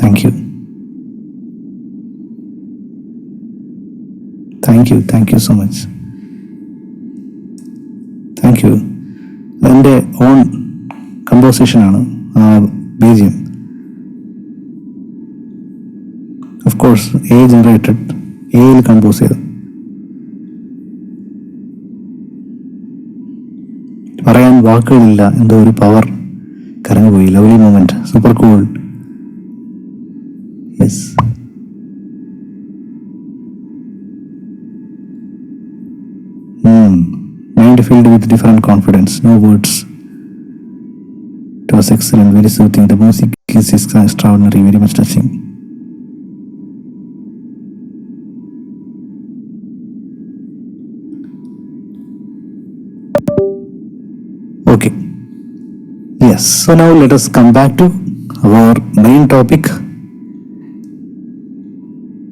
Thank you so much. Thank you. എൻ്റെ own കമ്പോസിഷനാണ് BGM. Of course generated എയിൽ compose ചെയ്ത്. പറയാൻ വാക്കുകളില്ല, എന്തോ ഒരു പവർ കറങ്ങുപോയി. Lovely moment, super cool. Yes. Mind filled with different confidence, no words. It was excellent, very soothing. The music is extraordinary, very much touching. Okay. Yes. So now let us come back to our main topic.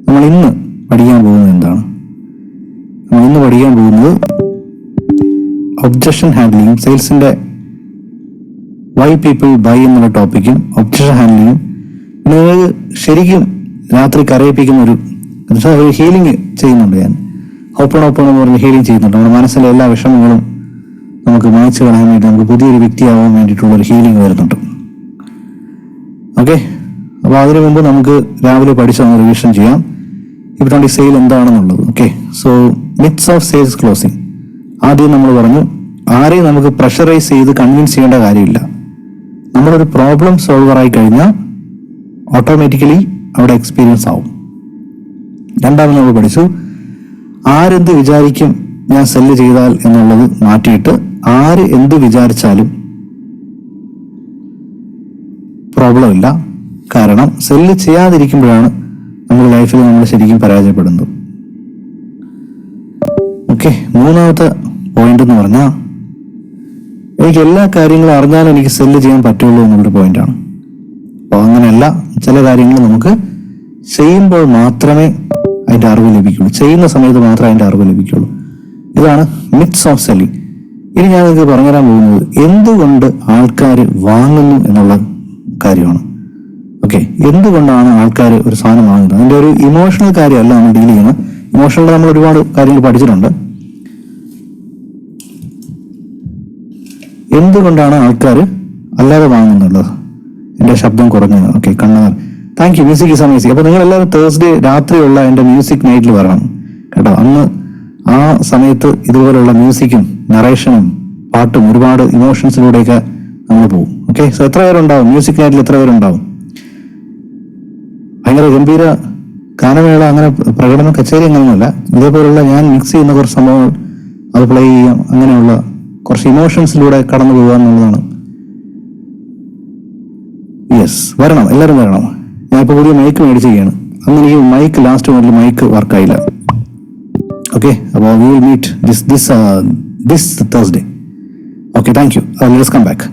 നമ്മൾ ഇന്ന് പഠിക്കാൻ പോകുന്നത് എന്താണ്? നമ്മൾ ഇന്ന് പഠിക്കാൻ പോകുന്നത് objection ഹാൻഡ്ലിങ്ങും സെയിൽസിന്റെ why people by എന്നുള്ള ടോപ്പിക്കും ഒബ്ജക്ഷൻ ഹാൻഡ്ലിങ്ങും. നിങ്ങൾ ശരിക്കും രാത്രി കരയിപ്പിക്കുന്ന ഒരു ഹീലിംഗ് ചെയ്യുന്നുണ്ട്. ഞാൻ ഓപ്പൺ എന്ന് പറഞ്ഞ് ഹീലിംഗ് ചെയ്യുന്നുണ്ട്. നമ്മുടെ മനസ്സിലെ എല്ലാ വിഷമങ്ങളും നമുക്ക് മായ്ച്ചു കളയാൻ വേണ്ടി, നമുക്ക് പുതിയൊരു വ്യക്തിയാവാൻ വേണ്ടിയിട്ടുള്ള ഒരു ഹീലിംഗ് വരുന്നുണ്ട്. ഓക്കെ. അപ്പോൾ അതിനു മുമ്പ് നമുക്ക് രാവിലെ പഠിച്ചൊന്ന് റിവിഷൻ ചെയ്യാം. ഇവിടെ സെയിൽ എന്താണെന്നുള്ളത്. Okay. So myths of sales closing. ആദ്യം നമ്മൾ പറഞ്ഞു, ആരെയും നമുക്ക് പ്രഷറൈസ് ചെയ്ത് കൺവിൻസ് ചെയ്യേണ്ട കാര്യമില്ല. നമ്മളൊരു പ്രോബ്ലം സോൾവർ ആയി കഴിഞ്ഞാൽ ഓട്ടോമാറ്റിക്കലി അവിടെ എക്സ്പീരിയൻസ് ആവും. രണ്ടാമത് നമ്മൾ പഠിച്ചു, ആരെന്ത് വിചാരിക്കും ഞാൻ സെല്ല് ചെയ്താൽ എന്നുള്ളത് മാറ്റിയിട്ട് ആര് എന്ത് വിചാരിച്ചാലും പ്രോബ്ലം ഇല്ല. കാരണം സെല്ല് ചെയ്യാതിരിക്കുമ്പോഴാണ് നമ്മുടെ ലൈഫിൽ നമ്മൾ ശരിക്കും പരാജയപ്പെടുന്നത്. ഓക്കെ. മൂന്നാമത്തെ പോയിന്റ് എന്ന് പറഞ്ഞാൽ, എനിക്ക് എല്ലാ കാര്യങ്ങളും അറിഞ്ഞാലും എനിക്ക് സെല്ല് ചെയ്യാൻ പറ്റുള്ളൂ എന്നുള്ളൊരു പോയിന്റാണ്. അപ്പോൾ അങ്ങനെയല്ല, ചില കാര്യങ്ങൾ നമുക്ക് ചെയ്യുമ്പോൾ മാത്രമേ അതിൻ്റെ അറിവ് ലഭിക്കുള്ളൂ, ചെയ്യുന്ന സമയത്ത് മാത്രമേ അതിൻ്റെ അറിവ് ലഭിക്കുള്ളൂ. ഇതാണ് മിത്സ് ഓഫ് സെല്ലിംഗ്. ഇനി ഞാൻ നിങ്ങൾക്ക് പറഞ്ഞുതരാൻ പോകുന്നത് എന്തുകൊണ്ട് ആൾക്കാർ വാങ്ങുന്നു എന്നുള്ള കാര്യമാണ്. ഓക്കെ. എന്തുകൊണ്ടാണ് ആൾക്കാർ ഒരു സാധനം വാങ്ങുന്നത്? അതിൻ്റെ ഒരു ഇമോഷണൽ കാര്യമല്ല നമ്മൾ ഡീൽ ചെയ്യുന്നത്. ഇമോഷണൽ നമ്മൾ ഒരുപാട് കാര്യങ്ങൾ പഠിച്ചിട്ടുണ്ട്. എന്തുകൊണ്ടാണ് ആൾക്കാർ അല്ലാതെ വാങ്ങുന്നുള്ളത്? എൻ്റെ ശബ്ദം കുറഞ്ഞു. ഓക്കെ. കണ്ണാർ, thank you. Music is amazing. അപ്പോൾ നിങ്ങൾ എല്ലാവരും തേഴ്സ്ഡേ രാത്രിയുള്ള എൻ്റെ മ്യൂസിക് നൈറ്റിൽ വരണം കേട്ടോ. അന്ന് ആ സമയത്ത് ഇതുപോലുള്ള മ്യൂസിക്കും നറേഷനും പാട്ടും ഒരുപാട് ഇമോഷൻസിലൂടെയൊക്കെ നമ്മൾ പോകും. ഓക്കെ. സോ എത്ര പേരുണ്ടാവും മ്യൂസിക് നൈറ്റിൽ? എത്ര പേരുണ്ടാവും? ഭയങ്കര ഗംഭീര ഗാനമേള, അങ്ങനെ പ്രകടനം, കച്ചേരി അങ്ങനെയൊന്നുമല്ല. ഇതേപോലുള്ള ഞാൻ മിക്സ് ചെയ്യുന്ന കുറച്ച് സംഭവങ്ങൾ അത് പ്ലേ ചെയ്യാം. അങ്ങനെയുള്ള കുറച്ച് ഇമോഷൻസിലൂടെ കടന്നു പോകുക എന്നുള്ളതാണ്. യെസ്, വരണം, എല്ലാവരും വരണം. ഞാനിപ്പോൾ പുതിയ മൈക്ക് മേടിച്ചിരിക്കുകയാണ്. അന്ന് എനിക്ക് മൈക്ക് ലാസ്റ്റ് മൊഡ്യൂൾ മൈക്ക് വർക്കായില്ല. ഓക്കെ. അപ്പോൾ we will meet this Thursday. Okay. Thank you. Let's come back.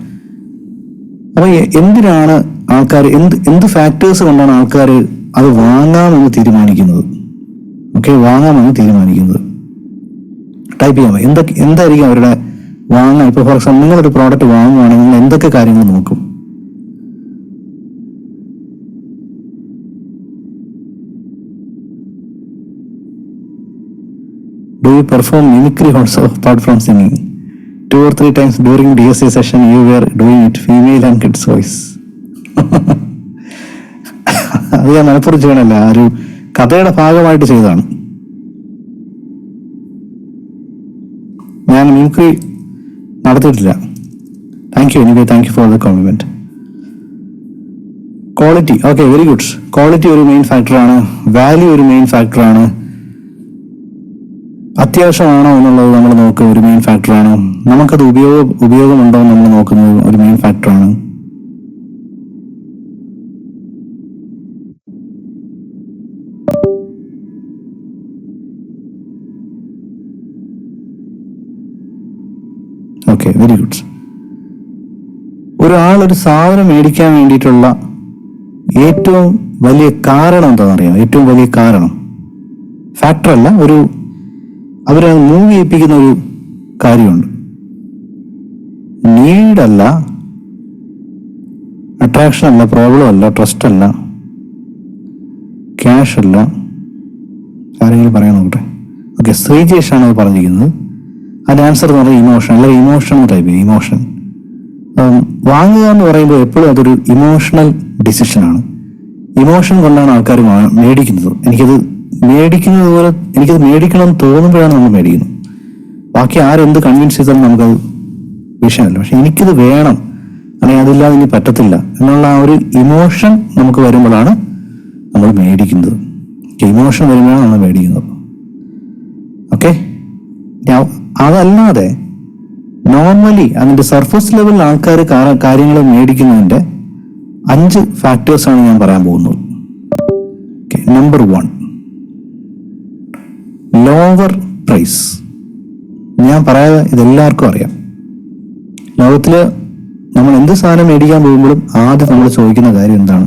അപ്പോൾ എന്തിനാണ് ആൾക്കാർ, എന്ത് ഫാക്ടേഴ്സ് കൊണ്ടാണ് ആൾക്കാർ അത് വാങ്ങാമെന്ന് തീരുമാനിക്കുന്നത്? ഓക്കെ. വാങ്ങാമെന്ന് തീരുമാനിക്കുന്നത് ടൈപ്പ് ചെയ്യാൻ എന്തായിരിക്കും അവരുടെ വാങ്ങാൻ? ഇപ്പോൾ ഫോർ എക്സാമ്പിൾ നിങ്ങളൊരു പ്രോഡക്റ്റ് വാങ്ങുകയാണെങ്കിൽ നിങ്ങൾ എന്തൊക്കെ കാര്യങ്ങൾ നോക്കും? Do you perform mimicry also apart from singing? 2 or 3 times during DSA session you were doing it, female and kids voice. അത് ഞാൻ മനപ്പുറം ചെയ്യണല്ല, ഒരു കഥയുടെ ഭാഗമായിട്ട് ചെയ്തതാണ്. ഞാൻ മിമിക്രി നടത്തിയിട്ടില്ല. Thank you. Anyway thank you for the compliment. Quality. Okay, very good. Quality ഒരു main ഫാക്ടറാണ്. വാല്യൂ ഒരു മെയിൻ ഫാക്ടറാണ്. അത്യാവശ്യമാണോ എന്നുള്ളത് നമ്മൾ നോക്കുക, ഒരു മെയിൻ ഫാക്ടറാണ്. നമുക്കത് ഉപയോഗമുണ്ടോ എന്ന് നമ്മൾ നോക്കുന്നത് ഒരു മെയിൻ ഫാക്ടറാണ്. Okay, very good. ഒരാളൊരു സാധനം മേടിക്കാൻ വേണ്ടിയിട്ടുള്ള ഏറ്റവും വലിയ കാരണം എന്താണെന്നറിയാം? ഏറ്റവും വലിയ കാരണം ഫാക്ടറല്ല, അവരെ മൂവ് ചെയ്യിപ്പിക്കുന്ന ഒരു കാര്യമുണ്ട്. നീഡല്ല, അട്രാക്ഷൻ അല്ല, പ്രോബ്ലം അല്ല, ട്രസ്റ്റ് അല്ല, ക്യാഷ് അല്ല, ആരെങ്കിലും പറയാൻ നോക്കട്ടെ. ഓക്കെ, ശ്രീജേഷാണ് അത് പറഞ്ഞിരിക്കുന്നത്. അതിൻ്റെ ആൻസർ എന്ന് പറഞ്ഞാൽ ഇമോഷൻ, അല്ലെങ്കിൽ ഇമോഷൻ ടൈപ്പ് ചെയ്യും. ഇമോഷൻ വാങ്ങുക എന്ന് പറയുമ്പോൾ എപ്പോഴും അതൊരു ഇമോഷണൽ ഡിസിഷനാണ്. ഇമോഷൻ കൊണ്ടാണ് ആൾക്കാർ മേടിക്കുന്നത്. എനിക്കത് മേടിക്കുന്നത് പോലെ എനിക്കത് മേടിക്കണം എന്ന് തോന്നുമ്പോഴാണ് നമ്മൾ മേടിക്കുന്നത്. ബാക്കി ആരെന്ത് കൺവിൻസ് ചെയ്താലും നമുക്കത് വിഷയമല്ല. പക്ഷെ എനിക്കിത് വേണം, അല്ലെങ്കിൽ അതില്ലാതെ ഇനി പറ്റത്തില്ല എന്നുള്ള ആ ഒരു ഇമോഷൻ നമുക്ക് വരുമ്പോഴാണ് നമ്മൾ മേടിക്കുന്നത്. ഇമോഷൻ വരുമ്പോഴാണ് നമ്മൾ മേടിക്കുന്നത്. ഓക്കെ, അതല്ലാതെ നോർമലി അതിൻ്റെ സർഫസ് ലെവലിൽ ആൾക്കാർ കാര്യങ്ങൾ മേടിക്കുന്നതിൻ്റെ 5 ഫാക്ടേഴ്സാണ് ഞാൻ പറയാൻ പോകുന്നത്. Number 1, lower price. ഞാൻ പറയാതെ ഇതെല്ലാവർക്കും അറിയാം. ലോകത്തിൽ നമ്മൾ എന്ത് സാധനം മേടിക്കാൻ പോകുമ്പോഴും ആദ്യം നമ്മൾ ചോദിക്കുന്ന കാര്യം എന്താണ്?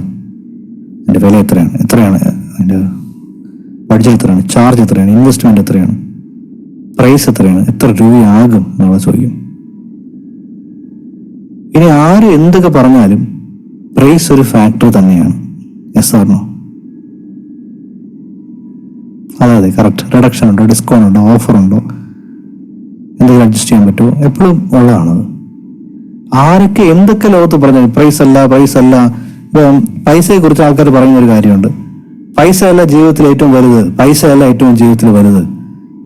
അതിൻ്റെ വില എത്രയാണ് അതിൻ്റെ ബഡ്ജറ്റ് എത്രയാണ്, ചാർജ് എത്രയാണ്, ഇൻവെസ്റ്റ്മെൻറ്റ് എത്രയാണ്, പ്രൈസ് എത്രയാണ്, എത്ര രൂപയാകും നമ്മൾ ചോദിക്കും. ഇനി ആര് എന്തൊക്കെ പറഞ്ഞാലും പ്രൈസ് ഒരു ഫാക്ടർ തന്നെയാണ്. Yes or no? അതെ, കറക്റ്റ്. റിഡക്ഷൻ ഉണ്ടോ, ഡിസ്കൗണ്ട് ഉണ്ടോ, ഓഫർ ഉണ്ടോ, എന്തെങ്കിലും അഡ്ജസ്റ്റ് ചെയ്യാൻ പറ്റുമോ, എപ്പോഴും ഉള്ളതാണത്. ആരൊക്കെ എന്തൊക്കെ ലോകത്ത് പറഞ്ഞാൽ പ്രൈസ് അല്ല. ഇപ്പം പൈസയെക്കുറിച്ച് ആൾക്കാർ പറയുന്ന ഒരു കാര്യമുണ്ട്. പൈസ അല്ല ജീവിതത്തിൽ ഏറ്റവും വലുത്, പൈസ അല്ല ഏറ്റവും ജീവിതത്തിൽ വലുത്,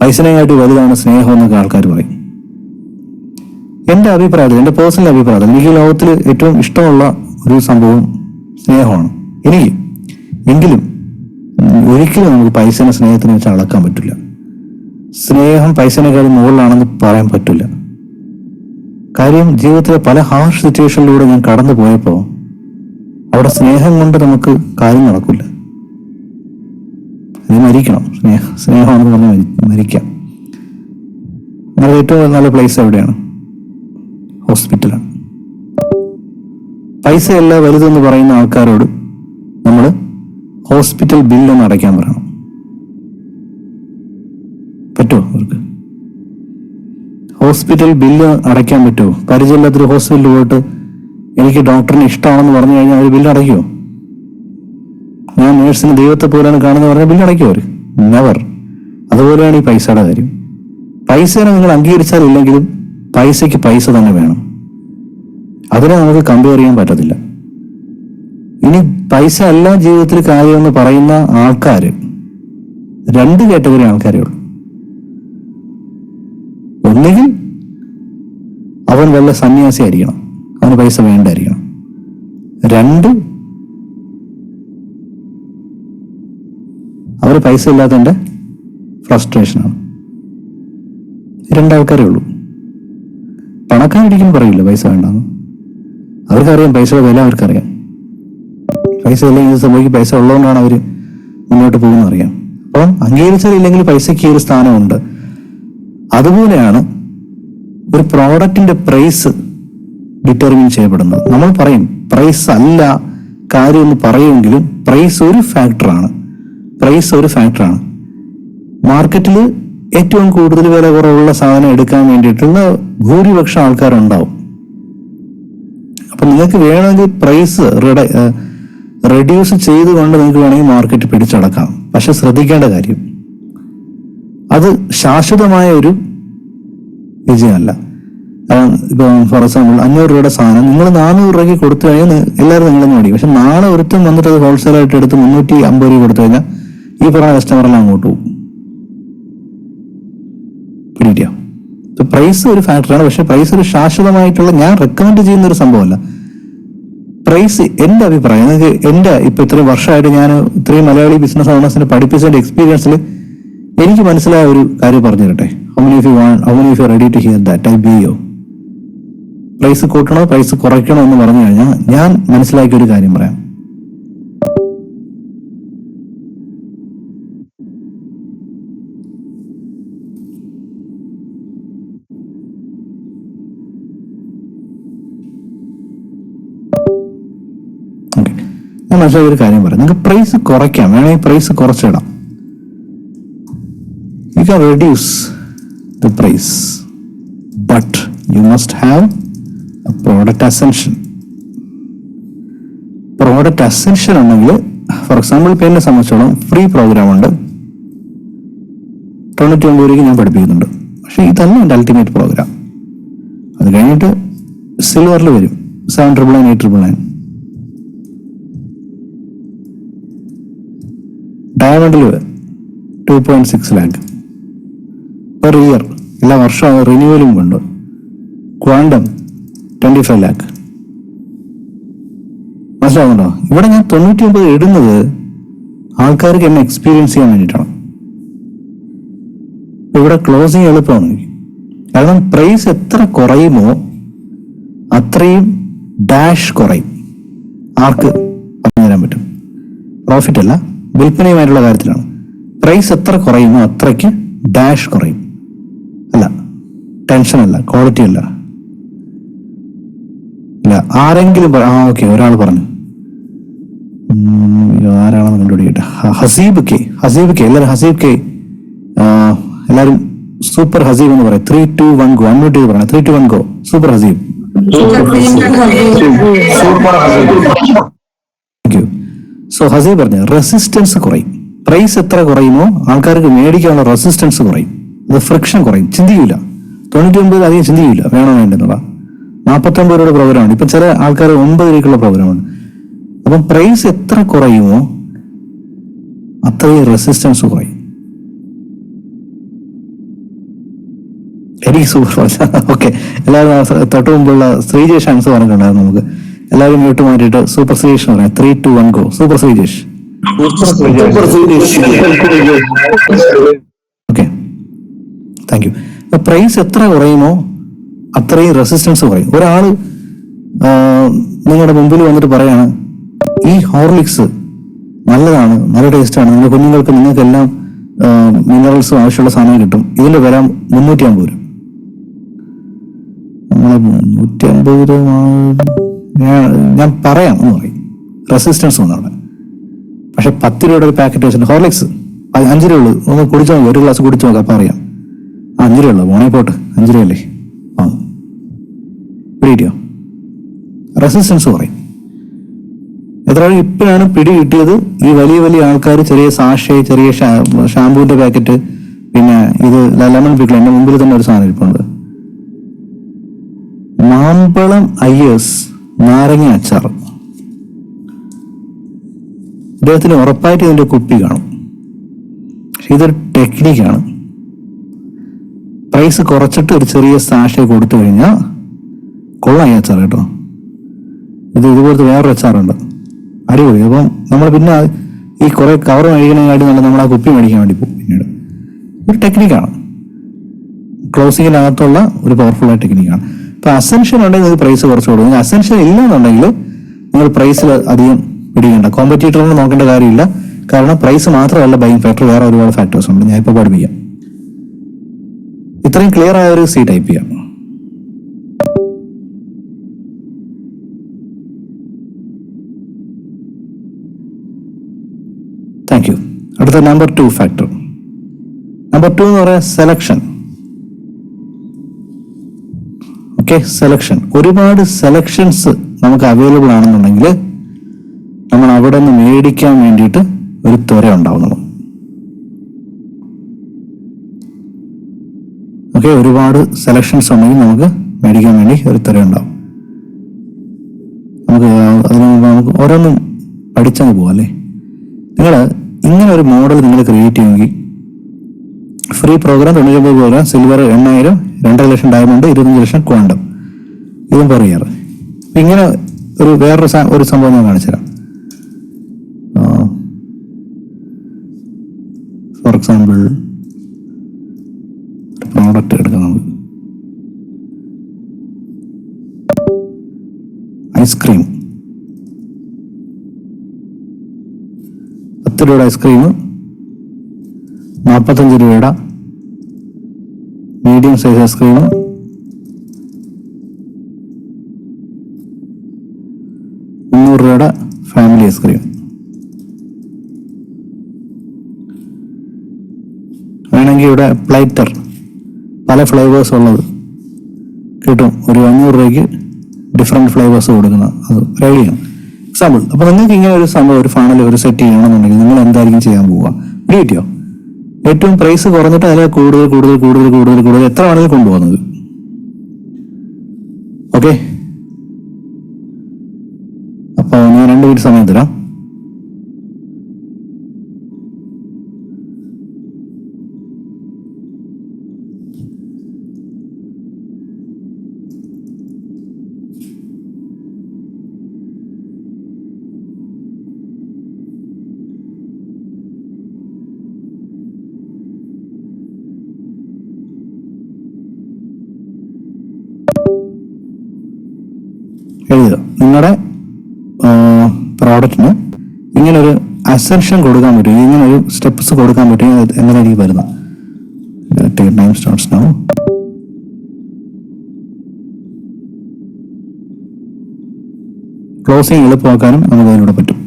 പൈസനെക്കാട്ടി വലുതാണ് സ്നേഹം എന്നൊക്കെ ആൾക്കാർ പറയും. എൻ്റെ അഭിപ്രായത്തിൽ, എൻ്റെ പേഴ്സണൽ അഭിപ്രായത്തിൽ എനിക്ക് ലോകത്തിൽ ഏറ്റവും ഇഷ്ടമുള്ള ഒരു സംഭവം സ്നേഹമാണ് എനിക്ക്. എങ്കിലും ഒരിക്കലും നമുക്ക് പൈസനെ സ്നേഹത്തിനെ വെച്ച് അളക്കാൻ പറ്റില്ല. സ്നേഹം പൈസനേക്കാളും മുകളിലാണെന്ന് പറയാൻ പറ്റില്ല. കാര്യം ജീവിതത്തിലെ പല ഹാർഷ് സിറ്റുവേഷനിലൂടെ ഞാൻ കടന്നു പോയപ്പോൾ അവിടെ സ്നേഹം കൊണ്ട് നമുക്ക് കാര്യം നടക്കില്ല. അത് മരിക്കണം. സ്നേഹമാണെന്ന് പറഞ്ഞ് മരിക്കാം. നമ്മുടെ ഏറ്റവും നല്ല പ്ലേസ് എവിടെയാണ്? ഹോസ്പിറ്റലാണ്. പൈസയല്ല വലുതെന്ന് പറയുന്ന ആൾക്കാരോട് നമ്മൾ ഹോസ്പിറ്റൽ ബില്ലൊന്ന് അടയ്ക്കാൻ പറയണം. പറ്റുമോ അവർക്ക്? ഹോസ്പിറ്റൽ ബില്ല് അടയ്ക്കാൻ പറ്റുമോ? പരിചയമില്ലാത്തൊരു ഹോസ്പിറ്റലിൽ പോയിട്ട് എനിക്ക് ഡോക്ടറിനെ ഇഷ്ടമാണെന്ന് പറഞ്ഞു കഴിഞ്ഞാൽ അവർ ബില്ല് അടയ്ക്കുമോ? ഞാൻ നേഴ്സിന് ദൈവത്തെ പോലെയാണ് കാണുന്നത് പറഞ്ഞാൽ ബില്ല് അടയ്ക്കുമോ അവർ? നെവർ. അതുപോലെയാണ് ഈ പൈസയുടെ കാര്യം. പൈസനെ നിങ്ങൾ അംഗീകരിച്ചാലില്ലെങ്കിലും പൈസയ്ക്ക് പൈസ തന്നെ വേണം. അതിനെ നമുക്ക് കമ്പയർ ചെയ്യാൻ പറ്റത്തില്ല. ഇനി പൈസ അല്ല ജീവിതത്തിൽ കാര്യമെന്ന് പറയുന്ന ആൾക്കാർ 2 കാറ്റഗറി ആൾക്കാരേ ഉള്ളൂ. ഒന്നുകിൽ അവൻ വല്ല സന്യാസി ആയിരിക്കണം, അവന് പൈസ വേണ്ടായിരിക്കണം. 2, അവർ പൈസ ഇല്ലാത്തതിൻ്റെ ഫ്രസ്ട്രേഷനാണ്. 2 ആൾക്കാരേ ഉള്ളൂ. പണക്കാരൊരിക്കലും പറയില്ല പൈസ വേണ്ടെന്ന്. അവർക്കറിയാം പൈസയുടെ വില, അവർക്കറിയാം. പൈസ ഇല്ലെങ്കിൽ സംഭവിക്കും. പൈസ ഉള്ളതുകൊണ്ടാണ് അവർ മുന്നോട്ട് പോകുന്നത് അറിയാം. അപ്പം അംഗീകരിച്ചാലില്ലെങ്കിൽ പൈസയ്ക്ക് ഒരു സ്ഥാനമുണ്ട്. അതുപോലെയാണ് ഒരു പ്രോഡക്റ്റിന്റെ പ്രൈസ് ഡിറ്റർമിൻ ചെയ്യപ്പെടുന്നത്. നമ്മൾ പറയും പ്രൈസ് അല്ല കാര്യം എന്ന് പറയുമെങ്കിലും പ്രൈസ് ഒരു ഫാക്ടറാണ്. മാർക്കറ്റിൽ ഏറ്റവും കൂടുതൽ വില കുറവുള്ള സാധനം എടുക്കാൻ വേണ്ടിയിട്ടുള്ള ഭൂരിപക്ഷം ആൾക്കാരുണ്ടാവും. അപ്പൊ നിങ്ങൾക്ക് വേണമെങ്കിൽ പ്രൈസ് റെഡ്യൂസ് ചെയ്തുകൊണ്ട് നിങ്ങൾക്ക് വേണമെങ്കിൽ മാർക്കറ്റ് പിടിച്ചടക്കാം. പക്ഷെ ശ്രദ്ധിക്കേണ്ട കാര്യം, അത് ശാശ്വതമായ ഒരു വിജയമല്ല. ഇപ്പം ഫോർ എക്സാമ്പിൾ 500 രൂപയുടെ സാധനം നിങ്ങൾ 400 രൂപയ്ക്ക് കൊടുത്തു കഴിഞ്ഞാൽ എല്ലാവരും നിങ്ങളെന്ന് മേടിക്കും. പക്ഷെ നാളെ ഒരുത്തം വന്നിട്ട് അത് ഹോൾസെയിലായിട്ട് എടുത്ത് 350 രൂപ കൊടുത്തു കഴിഞ്ഞാൽ ഈ പറഞ്ഞ കസ്റ്റമറെല്ലാം അങ്ങോട്ട് പോകും. പിടിക്കുക. പ്രൈസ് ഒരു ഫാക്ടറാണ്. പക്ഷെ പ്രൈസ് ഒരു ശാശ്വതമായിട്ടുള്ള, ഞാൻ റെക്കമെൻഡ് ചെയ്യുന്ന ഒരു സംഭവമല്ല. പ്രൈസ് എൻ്റെ അഭിപ്രായം, എൻ്റെ ഇപ്പൊ ഇത്രയും വർഷമായിട്ട് ഞാൻ ഇത്രയും മലയാളി ബിസിനസ് ഓണേഴ്സിനെ പഠിപ്പിച്ചതിന്റെ എക്സ്പീരിയൻസിൽ എനിക്ക് മനസ്സിലായ ഒരു കാര്യം പറഞ്ഞു തരട്ടെ. How many of you are ready to hear that? I be you. Price കൂട്ടണോ പ്രൈസ് കുറയ്ക്കണോ എന്ന് പറഞ്ഞു കഴിഞ്ഞാൽ ഞാൻ മനസ്സിലാക്കിയ ഒരു കാര്യം പറയാം. ഞാൻ മനസ്സിലാക്കിയ ഒരു കാര്യം പറയാം. നിങ്ങൾക്ക് പ്രൈസ് കുറയ്ക്കാം, വേണമെങ്കിൽ price കുറച്ചിടാം. You can reduce the price, but you must have a product ascension. Product ascension ഉണ്ടെങ്കിൽ ഫോർ എക്സാമ്പിൾ ഇപ്പം എന്നെ സംബന്ധിച്ചോളം ഫ്രീ പ്രോഗ്രാം ഉണ്ട്, 99 രൂപയ്ക്ക് ഞാൻ പഠിപ്പിക്കുന്നുണ്ട്. പക്ഷേ ഇതല്ല എൻ്റെ അൾട്ടിമേറ്റ് പ്രോഗ്രാം. അത് കഴിഞ്ഞിട്ട് സിൽവറിൽ വരും 799, 899. ഡയമണ്ടിൽ 2.6 lakh പെർ ഇയർ, എല്ലാ വർഷവും റിന്യൂവലും ഉണ്ട്. Quantum 25 lakh. മനസ്സിലാവുന്നുണ്ടോ? ഇവിടെ ഞാൻ 99 ഇടുന്നത് ആൾക്കാർക്ക് എന്നെ എക്സ്പീരിയൻസ് ചെയ്യാൻ വേണ്ടിയിട്ടാണ്. ഇവിടെ ക്ലോസിങ് എളുപ്പമാണ് എനിക്ക്. കാരണം പ്രൈസ് എത്ര കുറയുമോ അത്രയും ഡാഷ് കുറയും. ആർക്ക് പറഞ്ഞു തരാൻ പറ്റും? പ്രോഫിറ്റ് അല്ല, വിൽപ്പനയുമായിട്ടുള്ള കാര്യത്തിലാണ്. പ്രൈസ് എത്ര കുറയുമോ അത്രയ്ക്ക് ഡാഷ് കുറയും. അല്ല, ടെൻഷൻ അല്ല, ക്വാളിറ്റി അല്ല. ഇല്ല, ആരെങ്കിലും ഓക്കെ, ഒരാൾ പറഞ്ഞു, ആരാണെന്ന് കണ്ടുപിടിക്കട്ടെ. ഹസീബ് കെ, എല്ലാവരും ഹസീബ് കെ, എല്ലാവരും സൂപ്പർ ഹസീബ് എന്ന് പറയും. 3, 2, 1 ഗോ. അൺമ്യൂട്ട് ചെയ്ത് പറയാം. 3, 2, 1 go. Super Haseeb. So Haseeb പറഞ്ഞു റെസിസ്റ്റൻസ് കുറയും. പ്രൈസ് എത്ര കുറയുമോ ആൾക്കാർക്ക് മേടിക്കാനുള്ള റെസിസ്റ്റൻസ് കുറയും, അത് ഫ്രിക്ഷൻ കുറയും. ചിന്തിക്കില്ല, 99 അധികം ചിന്തിക്കില്ല വേണോ വേണ്ടെന്നുള്ള. 49 രൂപയുടെ പ്രോഗ്രാമാണ് ഇപ്പം. ചില ആൾക്കാർ 9 രൂപയ്ക്കുള്ള പ്രോഗ്രാമാണ്. അപ്പം പ്രൈസ് എത്ര കുറയുമോ അത്രയും റെസിസ്റ്റൻസ് കുറയും. എനിക്ക് സൂപ്പർ. ഓക്കെ, എല്ലാവരും തൊട്ട് മുമ്പുള്ള ശ്രീജേഷ് ആൻസർ പറഞ്ഞിട്ടുണ്ടായിരുന്നു. നമുക്ക് എല്ലാവരും മ്യൂട്ട് മാറ്റിയിട്ട് സൂപ്പർ ശ്രീജേഷ് എന്ന് പറയാം. 3, 2, 1 go. Super Sreejesh. Okay, thank you. Price എത്ര കുറയുമോ അത്രയും റെസിസ്റ്റൻസ് കുറയും. ഒരാൾ നിങ്ങളുടെ മുമ്പിൽ വന്നിട്ട് പറയാണ് ഈ ഹോർലിക്സ് നല്ലതാണ്, നല്ല ടേസ്റ്റാണ്, നിങ്ങളുടെ കുഞ്ഞുങ്ങൾക്ക് നിങ്ങൾക്കെല്ലാം മിനറൽസും ആവശ്യമുള്ള സാധനം കിട്ടും, ഇതിന്റെ വില 350 രൂപ. നമ്മളെ 350 രൂപ ഞാൻ പറയാം എന്ന് പറയും, റെസിസ്റ്റൻസ് ഒന്നാണ്. പക്ഷെ 10 രൂപയുടെ ഒരു പാക്കറ്റ് വെച്ചിട്ട് ഹോർലിക്സ് 5 രൂപ ഉള്ളൂ, ഒന്ന് കുടിച്ചു നോക്കാം, ഒരു ഗ്ലാസ് കുടിച്ചു നോക്കാം, അപ്പം അറിയാം. 5 രൂപ ഉള്ളൂ, പോണേ പോട്ട്, 5 രൂപയല്ലേ വാങ്ങും. പിടിയോ? റെസിസ്റ്റൻസ് പറയും. എത്ര ഇപ്പോഴാണ് പിടി കിട്ടിയത്? ഈ വലിയ വലിയ ആൾക്കാർ ചെറിയ സാഷേ, ചെറിയ ഷാമ്പൂവിന്റെ പാക്കറ്റ്, പിന്നെ ഇത് ലെമൺ പിക്കിൾ. എന്റെ മുമ്പിൽ തന്നെ ഒരു സാധനം ഇരിപ്പുണ്ട്, മാമ്പളം IS നാരങ്ങ അച്ചാർ. ഇദ്ദേഹത്തിന് ഉറപ്പായിട്ട് ഇതിന്റെ കുപ്പി കാണും. പക്ഷെ ഇതൊരു ടെക്നിക്കാണ്. പ്രൈസ് കുറച്ചിട്ട് ഒരു ചെറിയ സാഷേ കൊടുത്തു കഴിഞ്ഞാൽ കൊള്ളാം ഈ അച്ചാർ കേട്ടോ. ഇതുപോലത്തെ വേറൊരു അച്ചാറുണ്ട്, അടിപൊളി. അപ്പം നമ്മൾ പിന്നെ ഈ കുറെ കവർ മേടിക്കണേക്കാട്ടി നല്ല നമ്മൾ ആ കുപ്പി മേടിക്കാൻ വേണ്ടി പോകും. പിന്നീട് ഒരു ടെക്നിക്കാണ്, ക്ലോസിങ്ങിനകത്തുള്ള ഒരു പവർഫുൾ ആയ ടെക്നിക്കാണ്. ഇപ്പൊ അസെൻഷ്യൻ ഉണ്ടെങ്കിൽ നിങ്ങൾക്ക് പ്രൈസ് കുറച്ച് കൊടുക്കും. അസെൻഷ്യൻ ഇല്ലെന്നുണ്ടെങ്കിൽ നിങ്ങൾ പ്രൈസിൽ അധികം പിടിക്കേണ്ട. കോമ്പറ്റീറ്ററിനെ നോക്കേണ്ട കാര്യമില്ല. കാരണം പ്രൈസ് മാത്രമല്ല ബൈയിങ് ഫാക്ടർ, വേറെ ഒരുപാട് ഫാക്ടേഴ്സ് ഉണ്ട്. ഞാൻ ഇപ്പോൾ പഠിപ്പിക്കാം. ഇത്രയും ക്ലിയർ ആയ ഒരു സി ടൈപ്പ് ചെയ്യാം. Thank you. അടുത്ത നമ്പർ 2 ഫാക്ടർ. നമ്പർ 2 എന്ന് പറയാൻ സെലക്ഷൻ. Okay, selection. ഒരുപാട് സെലക്ഷൻസ് നമുക്ക് അവൈലബിൾ ആണെന്നുണ്ടെങ്കിൽ നമ്മൾ അവിടെ നിന്ന് മേടിക്കാൻ വേണ്ടിയിട്ട് ഒരു ത്വര ഉണ്ടാവുന്നു. ഓക്കെ, ഒരുപാട് സെലക്ഷൻസ് ഉണ്ടെങ്കിൽ നമുക്ക് മേടിക്കാൻ വേണ്ടി ഒരു ത്വര ഉണ്ടാവും. നമുക്ക് ഓരോന്നും പഠിച്ചങ്ങ് പോവാം അല്ലേ. നിങ്ങൾ ഇങ്ങനെ ഒരു മോഡൽ നിങ്ങൾ ക്രിയേറ്റ് ചെയ്യുമെങ്കിൽ free program 99 program, silver 8000, 2.5 lakh diamond, 25 lakh quantum, ഇതും പറയാറ്. ഇങ്ങനെ വേറൊരു സംഭവം ഞാൻ കാണിച്ചുതരാം. ഫോർ എക്സാമ്പിൾ പ്രോഡക്റ്റ് എടുക്കാം നമുക്ക്. ഐസ്ക്രീം 10 രൂപയുടെ ഐസ്ക്രീം, 45 രൂപയുടെ മീഡിയം സൈസ് ഐസ്ക്രീം, 300 രൂപയുടെ ഫാമിലി ഐസ്ക്രീം. വേണമെങ്കിൽ ഇവിടെ പ്ലേറ്റർ പല ഫ്ലേവേഴ്സ് ഉള്ളത് കിട്ടും. ഒരു 500 രൂപയ്ക്ക് ഡിഫറെൻറ്റ് ഫ്ലേവേഴ്സ് കൊടുക്കുന്ന അത് ട്രൈ ചെയ്യാം. എക്സാമ്പിൾ. അപ്പൊ നിങ്ങൾക്ക് ഇങ്ങനെ ഒരു സംഭവം, ഒരു ഫണൽ ഒരു സെറ്റ് ചെയ്യണമെന്നുണ്ടെങ്കിൽ നിങ്ങൾ എന്തായിരിക്കും ചെയ്യാൻ പോവുക? കിട്ടിയോ? ഏറ്റവും പ്രൈസ് കുറഞ്ഞിട്ട് അതിൽ കൂടുതൽ കൂടുതൽ കൂടുതൽ കൂടുതൽ കൂടുതൽ എത്ര വേണമെങ്കിലും കൊണ്ടുപോകുന്നത്. ഓക്കെ, അപ്പൊ ഞാൻ 2 മിനിറ്റ് സമയം തരാം. എഴുതുക. നിങ്ങളുടെ പ്രോഡക്റ്റിന് ഇങ്ങനൊരു അസെൻഷൻ കൊടുക്കാൻ പറ്റും, ഇങ്ങനൊരു സ്റ്റെപ്സ് കൊടുക്കാൻ പറ്റും. എങ്ങനെ എനിക്ക് വരുന്നത്? Time starts now. ക്ലോസിങ് എളുപ്പമാക്കാനും നമുക്ക് അതിലൂടെ പറ്റും.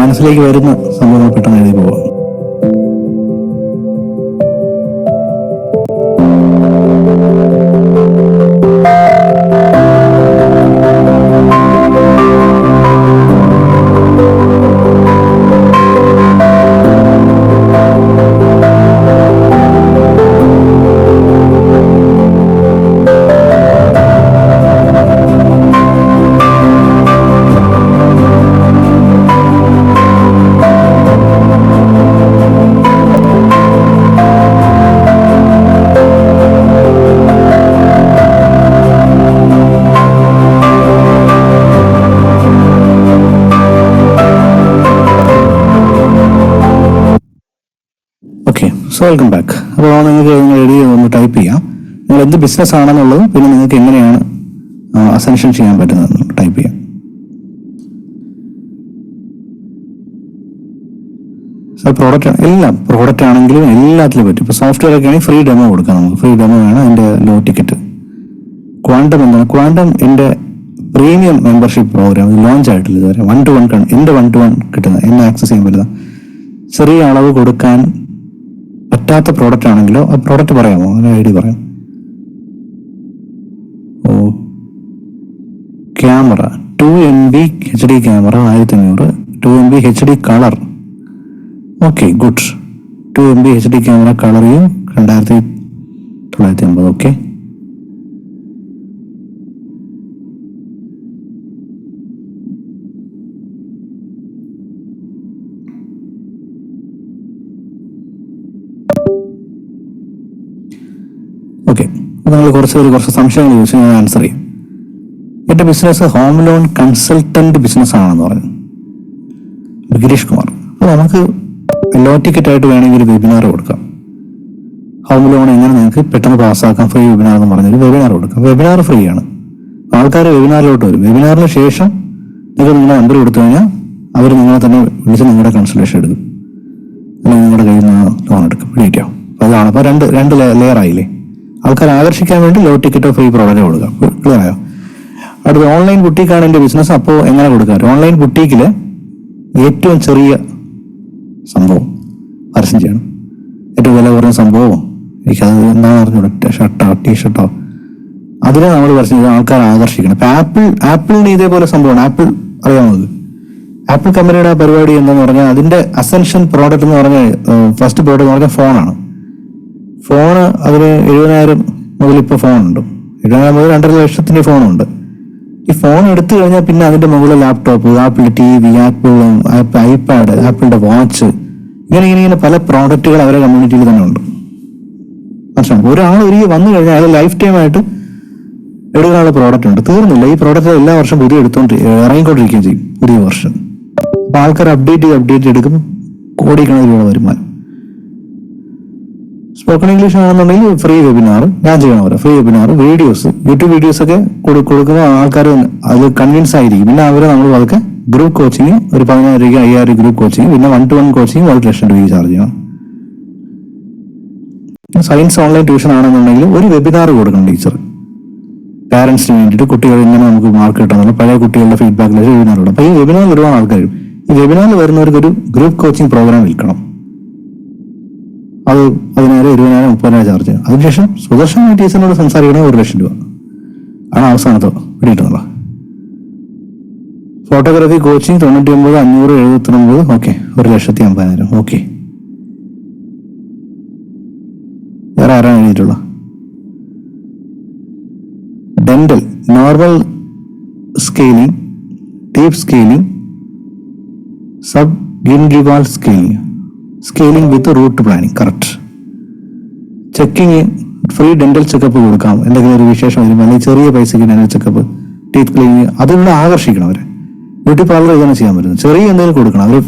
മനസ്സിലേക്ക് വരുന്ന സംഭവങ്ങൾ പെട്ടെന്ന് എഴുതി പോവാം. So welcome back. അപ്പോൾ നിങ്ങൾക്ക് എഴുതി ഒന്ന് ടൈപ്പ് ചെയ്യാം. നിങ്ങൾ എന്ത് ബിസിനസ് ആണെന്നുള്ളത്, പിന്നെ നിങ്ങൾക്ക് എങ്ങനെയാണ് അസെൻഷൻ ചെയ്യാൻ പറ്റുന്നത് ടൈപ്പ് ചെയ്യാം. സോ പ്രോഡക്റ്റ് ആണെങ്കിലും എല്ലാത്തിലും പറ്റും. ഇപ്പോൾ സോഫ്റ്റ്വെയർ ഒക്കെ ആണെങ്കിൽ ഫ്രീ ഡെമോ കൊടുക്കാം. നമുക്ക് ഫ്രീ ഡെമോ വേണം. അതിൻ്റെ ലോ ടിക്കറ്റ്. ക്വാണ്ടം എന്താണ്? ക്വാണ്ടം എൻ്റെ പ്രീമിയം മെമ്പർഷിപ്പ് പ്രോഗ്രാം ലോഞ്ച് ആയിട്ടില്ല ഇതുവരെ. 1-to-1 എൻ്റെ 1-to-1 കിട്ടുന്നത്, എന്നെ ആക്സസ് ചെയ്യാൻ പറ്റുന്ന ചെറിയ അളവ് കൊടുക്കാൻ പറ്റാത്ത പ്രോഡക്റ്റ് ആണെങ്കിലോ ആ പ്രോഡക്റ്റ് പറയാമോ? അതിന് ഐ ഡി പറയാം. Camera 2 MB HD camera 1500, 2 MB HD colour. Okay, good. 2 MB HD camera കളറിയും 2950. Okay, okay. നിങ്ങൾ കുറച്ച് സംശയങ്ങൾ ചോദിച്ചു, ഞാൻ ആൻസർ ചെയ്യും. എൻ്റെ business home loan consultant business ആണെന്ന് പറഞ്ഞു ഗിരീഷ് കുമാർ. അപ്പോൾ നമുക്ക് ലോ ടിക്കറ്റ് ആയിട്ട് വേണമെങ്കിൽ ഒരു വെബിനാർ കൊടുക്കാം. ഹോം ലോൺ എങ്ങനെ നിങ്ങൾക്ക് പെട്ടെന്ന് പാസ്സാക്കാം, ഫ്രീ വെബിനാർ എന്ന് പറഞ്ഞൊരു വെബിനാർ കൊടുക്കാം. വെബിനാർ ഫ്രീ ആണ്. ആൾക്കാർ വെബിനാറിലോട്ട് വരും. വെബിനാറിന് ശേഷം നിങ്ങൾ നിങ്ങളുടെ നമ്പർ കൊടുത്തു കഴിഞ്ഞാൽ അവർ നിങ്ങളെ തന്നെ വിളിച്ച് നിങ്ങളുടെ കൺസൾട്ടേഷൻ എടുക്കും, അല്ലെങ്കിൽ നിങ്ങളുടെ കയ്യിൽ നിന്ന് ലോൺ എടുക്കും. പിടിക്കാം. അതാണ്. അപ്പോൾ രണ്ട് ലെയർ ആയില്ലേ. ആൾക്കാരെ ആകർഷിക്കാൻ വേണ്ടി ലോ ടിക്കറ്റോ ഫ്രീ പ്രോഡക്റ്റോ കൊടുക്കാം. ക്ലിയർ ആയോ? അടുത്ത ഓൺലൈൻ ബുട്ടീക്കാണ് എൻ്റെ ബിസിനസ്. അപ്പോൾ എങ്ങനെ കൊടുക്കാം? ഓൺലൈൻ ബുട്ടീക്കിൽ ഏറ്റവും ചെറിയ സംഭവം പരസ്യം ചെയ്യണം. ഏറ്റവും വില കുറഞ്ഞ സംഭവമോ എനിക്കത് എന്താണെന്ന് അറിഞ്ഞൂടെ, ഷർട്ടോ ടീഷർട്ടോ, അതിനെ നമ്മൾ പരസ്യം ചെയ്ത് ആൾക്കാരെ ആകർഷിക്കണം. ഇപ്പം ആപ്പിളിന് ഇതേപോലെ സംഭവമാണ്. ആപ്പിൾ അറിയാമത്. ആപ്പിൾ കമ്പനിയുടെ പരിപാടി എന്താന്ന് പറഞ്ഞാൽ അതിന്റെ അസെൻഷൻ പ്രോഡക്റ്റ് എന്ന് പറഞ്ഞാൽ ഫസ്റ്റ് പ്രോഡക്റ്റ് എന്ന് പറഞ്ഞാൽ ഫോണാണ്. ഫോണ് അതിന് 70,000 മുതൽ ഇപ്പോൾ ഫോണുണ്ട്. 70,000 മുതൽ 2.5 ലക്ഷത്തിന്റെ ഫോണുണ്ട്. ഈ ഫോൺ എടുത്തു കഴിഞ്ഞാൽ പിന്നെ അതിന്റെ മുകളിൽ laptop, apple TV, apple iPad, ആപ്പിളിന്റെ വാച്ച്, ഇങ്ങനെ പല പ്രോഡക്റ്റുകൾ അവരുടെ കമ്മ്യൂണിറ്റിയിൽ തന്നെ ഉണ്ട്. മനസ്സിലാവും. ഒരാൾ ഒരിക്കൽ വന്നു കഴിഞ്ഞാൽ അയാൾ ലൈഫ് ടൈം ആയിട്ട് എടുക്കാനുള്ള പ്രോഡക്റ്റ് ഉണ്ട്. തീർന്നില്ല. ഈ പ്രോഡക്റ്റ് എല്ലാ വർഷം പുതിയ ഇറങ്ങിക്കൊണ്ടിരിക്കുകയും ചെയ്യും പുതിയ വർഷം. അപ്പൊ ആൾക്കാർ അപ്ഡേറ്റ് എടുക്കും. കോടിക്കണക്കിനുള്ള വരുമാനം. സ്പോക്കൺ ഇംഗ്ലീഷ് ആണെന്നുണ്ടെങ്കിൽ ഫ്രീ വെബിനാർ ഞാൻ ചെയ്യണ പോലെ free webinar, videos, YouTube videos ഒക്കെ കൊടുക്കുമ്പോൾ ആൾക്കാർ അത് കൺവിൻസ് ആയിരിക്കും. പിന്നെ അവരെ നമ്മൾ അതൊക്കെ ഗ്രൂപ്പ് കോച്ചിങ് ഒരു 10,000 രൂപ 5,000 ഗ്രൂപ്പ് കോച്ചിങ്, പിന്നെ 1-to-1 കോച്ചിങ് 1 ലക്ഷം രൂപ ചാർജ് ചെയ്യണം. സയൻസ് ഓൺലൈൻ ട്യൂഷൻ ആണെന്നുണ്ടെങ്കിൽ ഒരു വെബിനാർ കൊടുക്കണം ടീച്ചർ. പാരന്റ്സിന് വേണ്ടിയിട്ട് കുട്ടികൾ ഇങ്ങനെ നമുക്ക് മാർക്ക് കിട്ടാന്നുള്ള പഴയ കുട്ടികളുടെ ഫീഡ്ബാക്കിൽ വെബിനാർ കൊടുക്കും. അപ്പൊ ഈ വെബിനാറിൽ ഒരുപാട് ആൾക്കാർ ഈ വെബിനാറിൽ വരുന്നവർക്ക് ഒരു ഗ്രൂപ്പ് കോച്ചിങ് പ്രോഗ്രാം വിൽക്കണം. അത് 10,000, 20,000, 30,000 ചാർജ് ചെയ്യണം. അതിനുശേഷം സുദർശൻ ടീച്ചറിനോട് സംസാരിക്കണേ 1 ലക്ഷം രൂപ ആണ് അവസാനത്തോ പിടിയിട്ടുള്ള. Photography coaching 99, 500, 79, okay 1,50,000, okay. വേറെ ആരാണ് എഴുതിയിട്ടുള്ള? Dental normal scaling, deep scaling, sub gingival scaling with root planing. Correct. Checking, free dental checkup കൊടുക്കാം. എന്തെങ്കിലും ഒരു വിശേഷം വരുമ്പോൾ അല്ലെങ്കിൽ ചെറിയ പൈസയ്ക്ക് ഡെന്റൽ ചെക്കപ്പ്, ടീത്ത് ക്ലീനിങ്, അതിലൂടെ ആകർഷിക്കണം അവരെ. ബ്യൂട്ടി പാർലർ ഇതാണ് ചെയ്യാൻ പറ്റുന്നത്. ചെറിയ എന്തെങ്കിലും കൊടുക്കണം. അവർ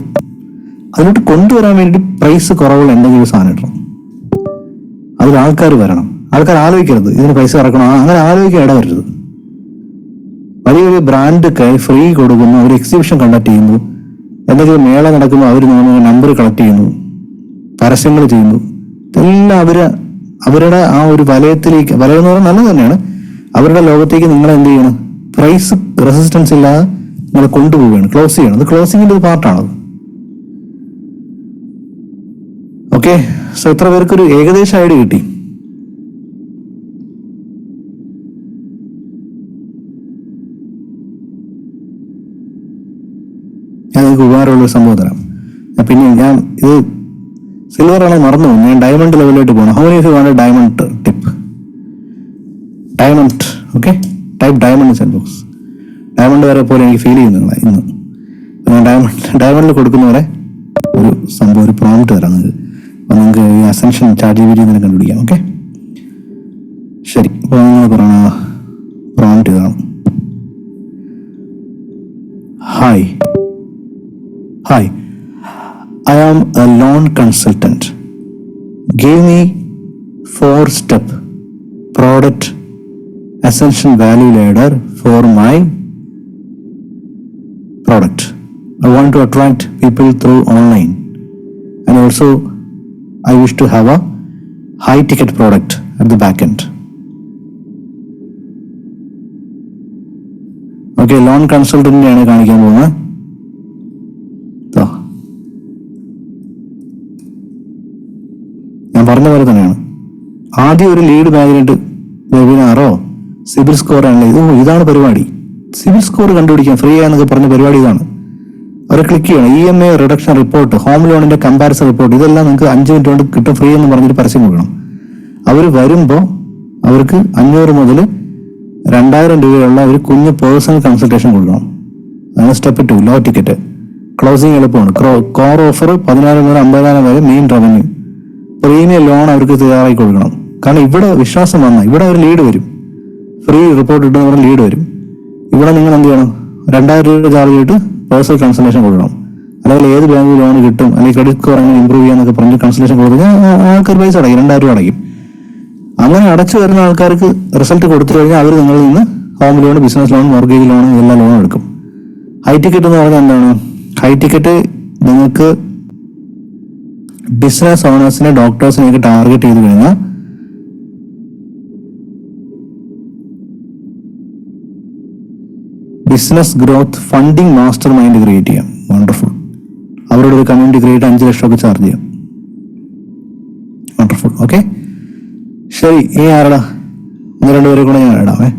അതിലോട്ട് കൊണ്ടുവരാൻ വേണ്ടി പ്രൈസ് കുറവുള്ള എന്തെങ്കിലും ഒരു സാധനം ഇടണം. അതിൽ ആൾക്കാർ വരണം. ആൾക്കാർ ആലോചിക്കരുത് ഇതിന് പൈസ ഇറക്കണം, അങ്ങനെ ആലോചിക്കാൻ ഇടവരരുത്. വലിയൊരു ബ്രാൻഡ് ഫ്രീ കൊടുക്കുന്നു, അവർ എക്സിബിഷൻ കണ്ടക്ട് ചെയ്യുന്നു, എന്തെങ്കിലും മേള നടക്കുമ്പോൾ അവർ നമ്പർ കളക്ട് ചെയ്യുന്നു, പരസ്യങ്ങൾ ചെയ്യുന്നു. ഇതെല്ലാം അവരുടെ ആ ഒരു വലയത്തിലേക്ക്, വലയം എന്ന് പറഞ്ഞാൽ നല്ലത് തന്നെയാണ്, അവരുടെ ലോകത്തേക്ക് നിങ്ങളെ എന്ത് ചെയ്യണം, പ്രൈസ് റെസിസ്റ്റൻസ് ഇല്ലാതെ നിങ്ങളെ കൊണ്ടുപോവുകയാണ്, ക്ലോസ് ചെയ്യണം. അത് ക്ലോസിങ്ങിന്റെ ഒരു പാർട്ടാണത്. ഓക്കെ. സോ എത്ര പേർക്കൊരു ഏകദേശം ഐഡിയ കിട്ടി? ഞാൻ നിങ്ങൾക്ക് ഉപകാരമുള്ളൊരു സംഭവം തരാം. പിന്നെ ഞാൻ ഇത് സിൽവർ ആണോ മറന്നു, ഞാൻ ഡയമണ്ട് ലെവലിലോട്ട് പോകണം. How many of you want diamond tip? Diamond, okay, type diamond set box. Diamond വരെ പോലെ എനിക്ക് ഫീൽ ചെയ്യുന്നു ഇന്ന്. ഞാൻ ഡയമണ്ടിൽ കൊടുക്കുന്നവരെ ഒരു സംഭവം, ഒരു പ്രോംപ്റ്റ് തരാം നിങ്ങൾക്ക്. അപ്പോൾ നിങ്ങൾക്ക് ഈ അസെൻഷൻ ChatGPT തന്നെ കണ്ടുപിടിക്കാം. ഓക്കെ, ശരി. അപ്പോൾ നിങ്ങൾ പറയണ പ്രോംപ്റ്റ് ഇതാണ്. Hi, I am a loan consultant. Give me 4-step product ascension value ladder for my product. I want to attract people through online, and also I wish to have a high ticket product at the back end. Okay, loan consultant ആണ് കാണിക്കാൻ പോകുന്നത്. ഞാൻ പറഞ്ഞ പോലെ തന്നെയാണ്. ആദ്യം ഒരു lead magnet വെബിനാറോ സിബിൽ സ്കോർ ആണല്ലോ, ഇതാണ് പരിപാടി. സിബിൽ സ്കോർ കണ്ടുപിടിക്കാൻ ഫ്രീ ആയെന്നൊക്കെ പറഞ്ഞ പരിപാടി ഇതാണ്. അവരെ ക്ലിക്ക് ചെയ്യണം. EMI റിഡക്ഷൻ റിപ്പോർട്ട്, ഹോം ലോണിന്റെ കമ്പാരിസൺ റിപ്പോർട്ട്, ഇതെല്ലാം നിങ്ങൾക്ക് 5 മിനിറ്റ് കൊണ്ട് കിട്ടും ഫ്രീ എന്ന് പറഞ്ഞിട്ട് പരസ്യം കൊടുക്കണം. അവർ വരുമ്പോൾ അവർക്ക് 500 മുതൽ 2,000 രൂപയുള്ള ഒരു കുഞ്ഞ് പേഴ്സണൽ കൺസൾട്ടേഷൻ കൊടുക്കണം. അതാണ് സ്റ്റെപ്പ് 2, ലോ ടിക്കറ്റ്. ക്ലോസിങ് എളുപ്പമാണ്. കോർ ഓഫർ 14,000 മുതൽ 50,000 വരെ മെയിൻ റവന്യൂ. പ്രീമിയം ലോൺ അവർക്ക് തയ്യാറാക്കി കൊടുക്കണം. കാരണം ഇവിടെ വിശ്വാസം വന്നാൽ ഇവിടെ ഒരു ലീഡ് വരും, ഫ്രീ റിപ്പോർട്ട് ഇട്ട് നമ്മുടെ ലീഡ് വരും. ഇവിടെ നിങ്ങൾ എന്ത് ചെയ്യണം, 2,000 രൂപ ചാർജ് ചെയ്തിട്ട് പേഴ്സണൽ കൺസൾട്ടേഷൻ കൊടുക്കണം. അല്ലെങ്കിൽ ഏത് ബാങ്കിൽ ലോൺ കിട്ടും, അല്ലെങ്കിൽ ക്രെഡിറ്റ് സ്കോർ എങ്ങനെ ഇമ്പ്രൂവ് ചെയ്യാന്നൊക്കെ പറഞ്ഞ് കൺസൾട്ടേഷൻ കൊടുത്താൽ ആൾക്കാർ പൈസ അടയ്ക്കും, 2,000 രൂപ അടയ്ക്കും. അങ്ങനെ അടച്ചു വരുന്ന ആൾക്കാർക്ക് റിസൾട്ട് കൊടുത്തു കഴിഞ്ഞാൽ അവർ നിങ്ങളിൽ നിന്ന് home loan, business loan, mortgage loan, എല്ലാ ലോണും എടുക്കും. ഹൈ ടിക്കറ്റ് എന്ന് പറഞ്ഞാൽ എന്താണ്? ഹൈ ടിക്കറ്റ് നിങ്ങൾക്ക് ബിസിനസ് ഓണേഴ്സിനെ, ഡോക്ടേഴ്സിനെയൊക്കെ ടാർഗറ്റ് ചെയ്ത് കഴിഞ്ഞാൽ business growth funding master mind create ചെയ്യാം. വണ്ടർഫുൾ. അവരുടെ ഒരു കമ്മ്യൂണിറ്റി ക്രിയേറ്റ് 5 ലക്ഷം ഒക്കെ ചാർജ് ചെയ്യാം. വണ്ടർഫുൾ. ഓക്കെ, ശരി. ഇനി ആരടാ? 1-2 പേരെ കൂടെ ഞാൻ ഇടാമേ.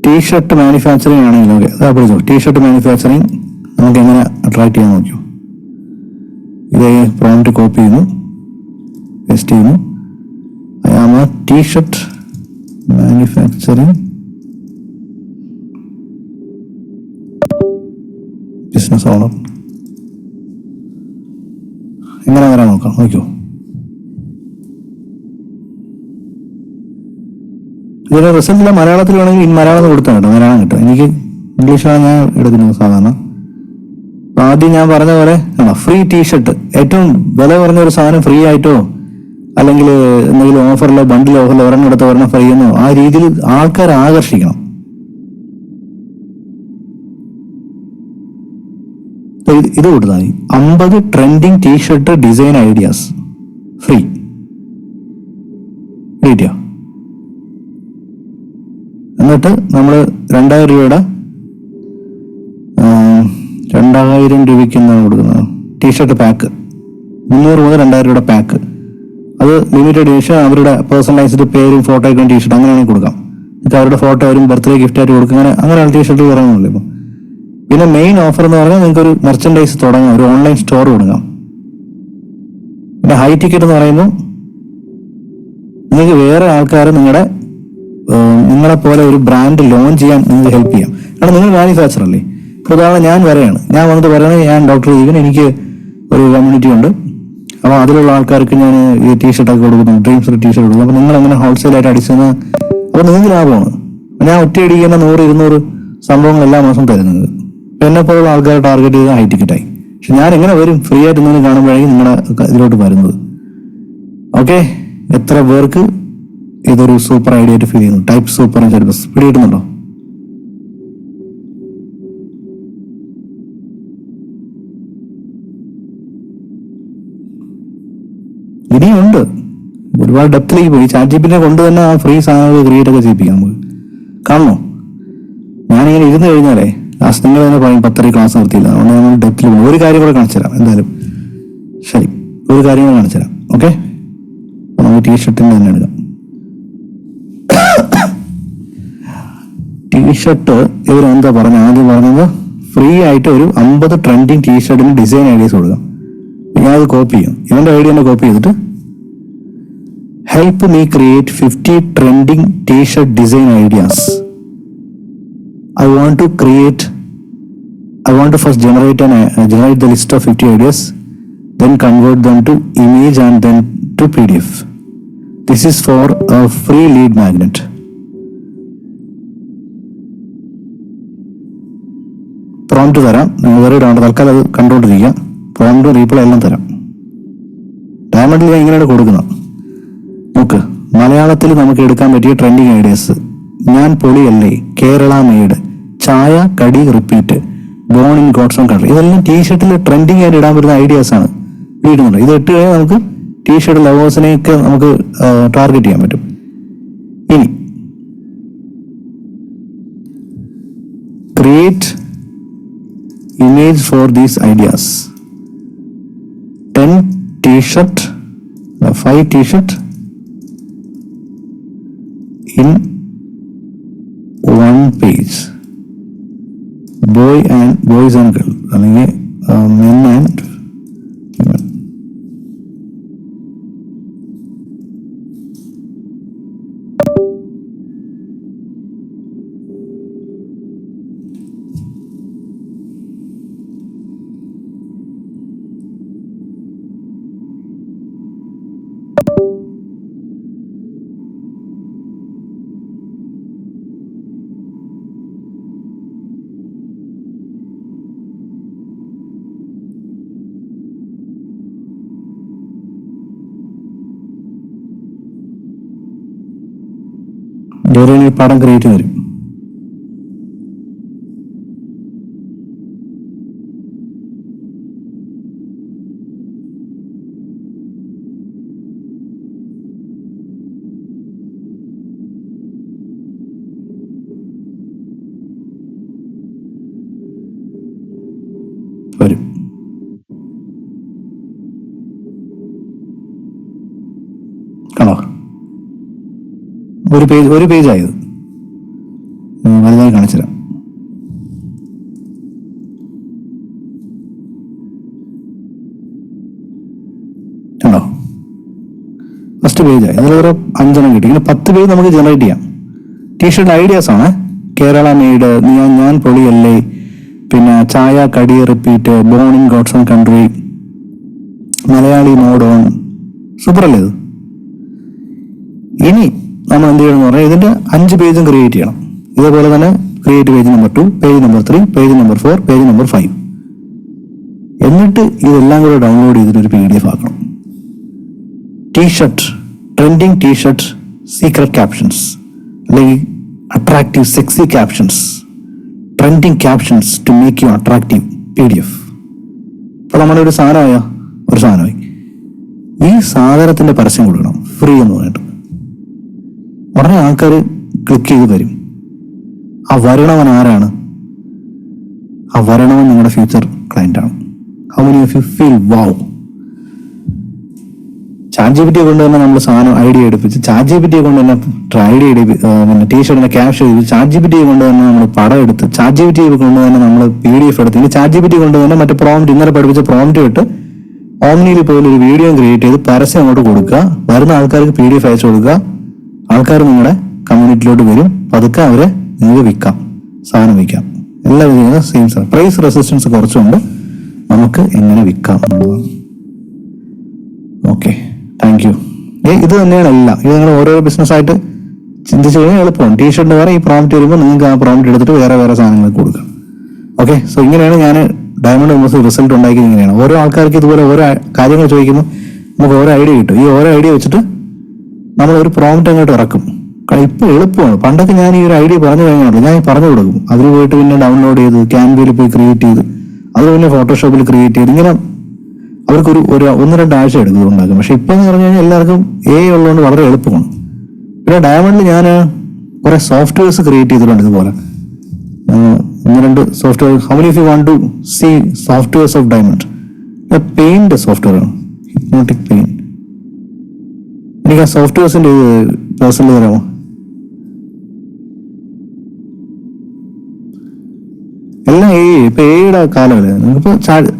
ടീഷർട്ട് മാനുഫാക്ചറിങ് ആണെങ്കിലും ഓക്കെ, അത് പഠിച്ചോ. ടീഷർട്ട് മാനുഫാക്ചറിങ് നമുക്ക് എങ്ങനെ അട്രാക്ട് ചെയ്യാൻ നോക്കിയോ. ഇത് പ്രോംപ്റ്റ് കോപ്പി ചെയ്യുന്നു, പേസ്റ്റ് ചെയ്യുന്നു. I am a T-shirt manufacturing business owner. എങ്ങനെ വരാൻ നോക്കാം, നോക്കിയോ. ഇതിന്റെ റിസൾട്ടില്ല മലയാളത്തിൽ വേണമെങ്കിൽ മലയാളം കൊടുത്താൽ കേട്ടോ, മലയാളം കിട്ടും. എനിക്ക് ഇംഗ്ലീഷിലാണ് ഞാൻ എടുക്കുന്നത് സാധാരണ. ആദ്യം ഞാൻ പറഞ്ഞ പോലെ ഫ്രീ ടീഷർട്ട്, ഏറ്റവും വില കുറഞ്ഞ ഒരു സാധനം ഫ്രീ ആയിട്ടോ അല്ലെങ്കിൽ എന്തെങ്കിലും ഓഫറിലോ ബണ്ടിൽ ഓഫറിലോ ഒരെണ്ണം എടുത്ത് ഒരെണ്ണം ഫ്രീ എന്നോ ആ രീതിയിൽ ആൾക്കാരെ ആകർഷിക്കണം. ഇത് കൊടുത്താൽ 50 trending T shirt design ideas free കിട്ടിയോ. എന്നിട്ട് നമ്മൾ 2000 രൂപയുടെ 2000 രൂപയ്ക്ക് എന്താണ് കൊടുക്കുന്നത്, ടീഷർട്ട് പാക്ക് 300 മുതൽ 2000 രൂപയുടെ പാക്ക്. അത് ലിമിറ്റഡ് എഡിഷൻ, അവരുടെ പേഴ്സണലൈസ്ഡ് പേരും ഫോട്ടോയ്ക്കും ടീഷർട്ട് അങ്ങനെയാണെങ്കിൽ കൊടുക്കാം. എന്നിട്ട് അവരുടെ ഫോട്ടോ അവരും ബർത്ത്ഡേ ഗിഫ്റ്റ് ആയിട്ട് കൊടുക്കും. അങ്ങനെയാണ് ടീഷർട്ട് ഇറങ്ങുന്നില്ല ഇപ്പോൾ. പിന്നെ മെയിൻ ഓഫർ എന്ന് പറഞ്ഞാൽ നിങ്ങൾക്കൊരു മെർച്ചൻഡൈസ് തുടങ്ങാം, ഒരു ഓൺലൈൻ സ്റ്റോർ തുടങ്ങാം. പിന്നെ ഹൈ ടിക്കറ്റ് എന്ന് പറയുമ്പോൾ നിങ്ങൾക്ക് വേറെ ആൾക്കാർ നിങ്ങളെ പോലെ ഒരു ബ്രാൻഡ് ലോഞ്ച് ചെയ്യാൻ നിങ്ങൾക്ക് ഹെൽപ്പ് ചെയ്യാം. കാരണം നിങ്ങൾ മാനുഫാക്ചർ അല്ലേ. ഇപ്പോൾ ഉദാഹരണം ഞാൻ വന്നിട്ട് പറയുന്നത് ഞാൻ ഡോക്ടർ ജീവൻ, എനിക്ക് ഒരു കമ്മ്യൂണിറ്റി ഉണ്ട്, അപ്പോൾ അതിലുള്ള ആൾക്കാർക്ക് ഞാൻ ഈ ടീഷർട്ടൊക്കെ കൊടുക്കുന്നു, ഡ്രീംസ് ടീഷർട്ട് കൊടുക്കുന്നു. അപ്പോൾ നിങ്ങൾ അങ്ങനെ ഹോൾസെയിലായിട്ട് അടിച്ചെന്ന്, അപ്പോൾ നിങ്ങൾക്ക് ലാഭമാണ്. ഞാൻ ഒറ്റയടിക്കുന്ന 100-200 സംഭവങ്ങൾ എല്ലാ മാസം തരുന്നത്. എന്നെ പോലുള്ള ആൾക്കാരെ ടാർഗറ്റ് ചെയ്ത് ഹൈ ടിക്കറ്റായി. പക്ഷെ ഞാൻ എങ്ങനെ വരും, ഫ്രീ ആയിട്ട് നിങ്ങൾ കാണുമ്പോഴേക്കും നിങ്ങളുടെ ഇതിലോട്ട് വരുന്നത്. ഓക്കെ, എത്ര പേർക്ക് ഇതൊരു സൂപ്പർ ഐഡിയ ആയിട്ട് ഫീൽ ചെയ്യുന്നു? ടൈപ്പ് സൂപ്പർ സർവീസ് പിടികിട്ടുന്നുണ്ടോ? ഇനിയുണ്ട്, ഒരുപാട് ഡെപ്തിലേക്ക് പോയി. ചാറ്റ് കൊണ്ട് തന്നെ ആ ഫ്രീ സാധനങ്ങൾ ക്രിയേറ്റ് ഒക്കെ ചെയ്യിപ്പിക്കാം നമുക്ക്. കാണണോ? ഞാനിങ്ങനെ ഇരുന്ന് കഴിഞ്ഞാലേ ലാസ്റ്റ് നിങ്ങൾ തന്നെ പറയും 10 ക്ലാസ് നിർത്തിയില്ല. അതുകൊണ്ട് നമ്മൾ ഡെപ്തിൽ പോകും. ഒരു കാര്യം കൂടെ കാണിച്ചു തരാം എന്തായാലും. ശരി, ഒരു കാര്യം കൂടെ കാണിച്ചു തരാം. ഓക്കെ, നമുക്ക് ടീഷർട്ടിൻ്റെ തന്നെ എടുക്കാം. ടീഷർട്ട് ഇവരെന്താ ആദ്യം പറഞ്ഞത് ഫ്രീ ആയിട്ട് ഒരു 50 ട്രെൻഡിങ് ടീഷർട്ടിന് ഡിസൈൻ ഐഡിയാസ് കൊടുക്കാം. ഞാനത് കോപ്പി ചെയ്യും, ഇവന്റെ ഐഡിയ തന്നെ കോപ്പി ചെയ്തിട്ട് help me create 50 trending T shirt design ideas. I want to first generate the list of 50 ideas, then convert them to image and then to PDF. This is for a free lead magnet. Prompt തരാം, വേറെ തൽക്കാലം അത് കണ്ടുകൊണ്ടിരിക്കുക. Prompt reply എല്ലാം തരാം. ഡയമണ്ടിൽ ഞാൻ ഇങ്ങനെയാണ് കൊടുക്കുന്നത്. നോക്ക്, മലയാളത്തിൽ നമുക്ക് എടുക്കാൻ പറ്റിയ ട്രെൻഡിങ് ഐഡിയാസ്: ഞാൻ പൊളിയല്ലേ, Kerala made, chaya kadi repeat, born in God's own country. ഇതെല്ലാം ടീഷർട്ടിൽ ട്രെൻഡിങ് ആയിട്ട് ഇടാൻ പറ്റുന്ന ഐഡിയാസ് ആണ്. വീടുന്നുണ്ട്, ഇത് ഇട്ട് കഴിഞ്ഞാൽ നമുക്ക് ടീഷർട്ട് ലവേഴ്സിനെയൊക്കെ നമുക്ക് ടാർഗറ്റ് ചെയ്യാൻ പറ്റും. ഇനി create image for these ideas. 5 t-shirt in 1 page. Boys and girls, അല്ലെങ്കിൽ men and women. ഡോറിയൻ ഈ പടം ക്രിയേറ്റ് വരും. വരും. കാണോ, ഒരു പേജായത്. വലുതായി കാണിച്ചുതരാം. ഫസ്റ്റ് പേജായി. അതിൽ ഓരോ 5 കിട്ടി. ഇങ്ങനെ 10 പേജ് നമുക്ക് ജനറേറ്റ് ചെയ്യാം. ടീഷർട്ട് ഐഡിയാസ് ആണ്. കേരള മെയ്ഡ്, ഞാൻ പൊളിയല്ലേ, പിന്നെ chaya kadi repeat, born in God's own country, Malayali mode on. Super അല്ലേ ഇത്? ഇനി നമ്മൾ എന്ത് ചെയ്യണം എന്ന് പറഞ്ഞാൽ ഇതിന്റെ 5 പേജും ക്രിയേറ്റ് ചെയ്യണം. ഇതേപോലെ തന്നെ create page number 2, page number 3, page number 4, page number 5. എന്നിട്ട് ഇതെല്ലാം കൂടെ ഡൗൺലോഡ് ചെയ്തിട്ട് ഒരു PDF ആക്കണം. T shirt, trending T shirt secret captions, അല്ലെങ്കിൽ attractive sexy captions, trending captions to make you attractive PDF. അപ്പോൾ നമ്മുടെ ഒരു സാധനമായി. ഈ സാധനത്തിന്റെ പരസ്യം കൊടുക്കണം, ഫ്രീ എന്ന് പറഞ്ഞിട്ട്. ഉടനെ ആൾക്കാർ ക്ലിക്ക് ചെയ്ത് വരും. ആ വരണവൻ ആരാണ്? ആ വരണവൻ നിങ്ങളുടെ ഫ്യൂച്ചർ ക്ലയന്റ് ആണ്. How many of you feel wow? ChatGPT കൊണ്ട് തന്നെ നമ്മൾ സാധനം ഐഡിയ എടുപ്പിച്ച്, ChatGPT കൊണ്ട് തന്നെ പിന്നെ ടീഷർട്ടിന്റെ ക്യാപ്ഷൻ ചെയ്ത്, ChatGPT കൊണ്ട് തന്നെ നമ്മൾ പടം എടുത്ത്, ChatGPT കൊണ്ട് തന്നെ നമ്മൾ PDF എടുത്ത്, ഇനി ChatGPT കൊണ്ട് തന്നെ മറ്റേ പ്രോംപ്റ്റ്, ഇന്നലെ പഠിപ്പിച്ച പ്രോംപ്റ്റ് ഇട്ട് ഓംനിയിൽ പോലും ഒരു വീഡിയോ ക്രിയേറ്റ് ചെയ്ത് പരസ്യം അങ്ങോട്ട് കൊടുക്കുക. വരുന്ന ആൾക്കാർക്ക് PDF അയച്ചു കൊടുക്കുക. ആൾക്കാർ നിങ്ങളുടെ കമ്മ്യൂണിറ്റിയിലോട്ട് വരും. പതുക്കെ അവരെ നിങ്ങൾക്ക് സാധനം വിൽക്കാം. എല്ലാവരും ചെയ്യുന്നത് സെയിം സാധനം. പ്രൈസ് റെസിസ്റ്റൻസ് കുറച്ചുകൊണ്ട് നമുക്ക് എങ്ങനെ വിൽക്കാം എന്നുള്ളതാണ്. Okay, thank U. ഇത് തന്നെയാണ് എല്ലാം. ഇത് നിങ്ങൾ ഓരോ ബിസിനസ്സായിട്ട് ചിന്തിച്ചു കഴിഞ്ഞാൽ എളുപ്പമാണ്. ടീഷർട്ട് വേറെ, ഈ പ്രോംപ്റ്റ് വരുമ്പോൾ നിങ്ങൾക്ക് ആ പ്രോംപ്റ്റ് എടുത്തിട്ട് വേറെ സാധനങ്ങൾ കൊടുക്കാം. ഓക്കെ, സോ ഇങ്ങനെയാണ് ഞാൻ ഡയമണ്ട് മെമ്പേഴ്സ് റിസൾട്ട് ഉണ്ടാക്കിയത്. ഇങ്ങനെയാണ്. ഓരോ ആൾക്കാർക്ക് ഇതുപോലെ ഓരോ കാര്യങ്ങൾ ചോദിക്കുമ്പോൾ നമുക്ക് ഓരോ ഐഡിയ കിട്ടും. ഈ ഓരോ ഐഡിയ വെച്ചിട്ട് നമ്മൾ ഒരു പ്രോംപ്റ്റ് അങ്ങോട്ട് ഇറക്കും. ഇപ്പം എളുപ്പമാണ്. പണ്ടൊക്കെ ഞാൻ ഈ ഒരു ഐഡിയ പറഞ്ഞു കഴിഞ്ഞാൽ ഞാൻ പറഞ്ഞു കൊടുക്കും. അവർ പോയിട്ട് പിന്നെ ഡൗൺലോഡ് ചെയ്ത് ക്യാൻവയിൽ പോയി ക്രിയേറ്റ് ചെയ്ത്, അത് പിന്നെ ഫോട്ടോഷോപ്പിൽ ക്രിയേറ്റ് ചെയ്ത്, ഇങ്ങനെ അവർക്കൊരു 1-2 ആഴ്ച എടുക്കും ഉണ്ടാക്കും. പക്ഷെ ഇപ്പം എന്ന് പറഞ്ഞു കഴിഞ്ഞാൽ എല്ലാവർക്കും AI ഉള്ളതുകൊണ്ട് വളരെ എളുപ്പമാണ്. പിന്നെ ഡയമണ്ടിൽ ഞാൻ കുറെ സോഫ്റ്റ്വെയർസ് ക്രിയേറ്റ് ചെയ്തിട്ടുണ്ട്. ഇതുപോലെ 1-2 software. How many of you want to see softwares of diamond? Paint software ആണ്, ഹിപ്നോട്ടിക് പെയിൻ. എനിക്ക് ആ സോഫ്റ്റ്വെയർസിന്റെ പേഴ്സണൽ തരാമോ? എല്ലാം ഇപ്പൊ AI കാലമല്ലേ. നിങ്ങൾക്കിപ്പോൾ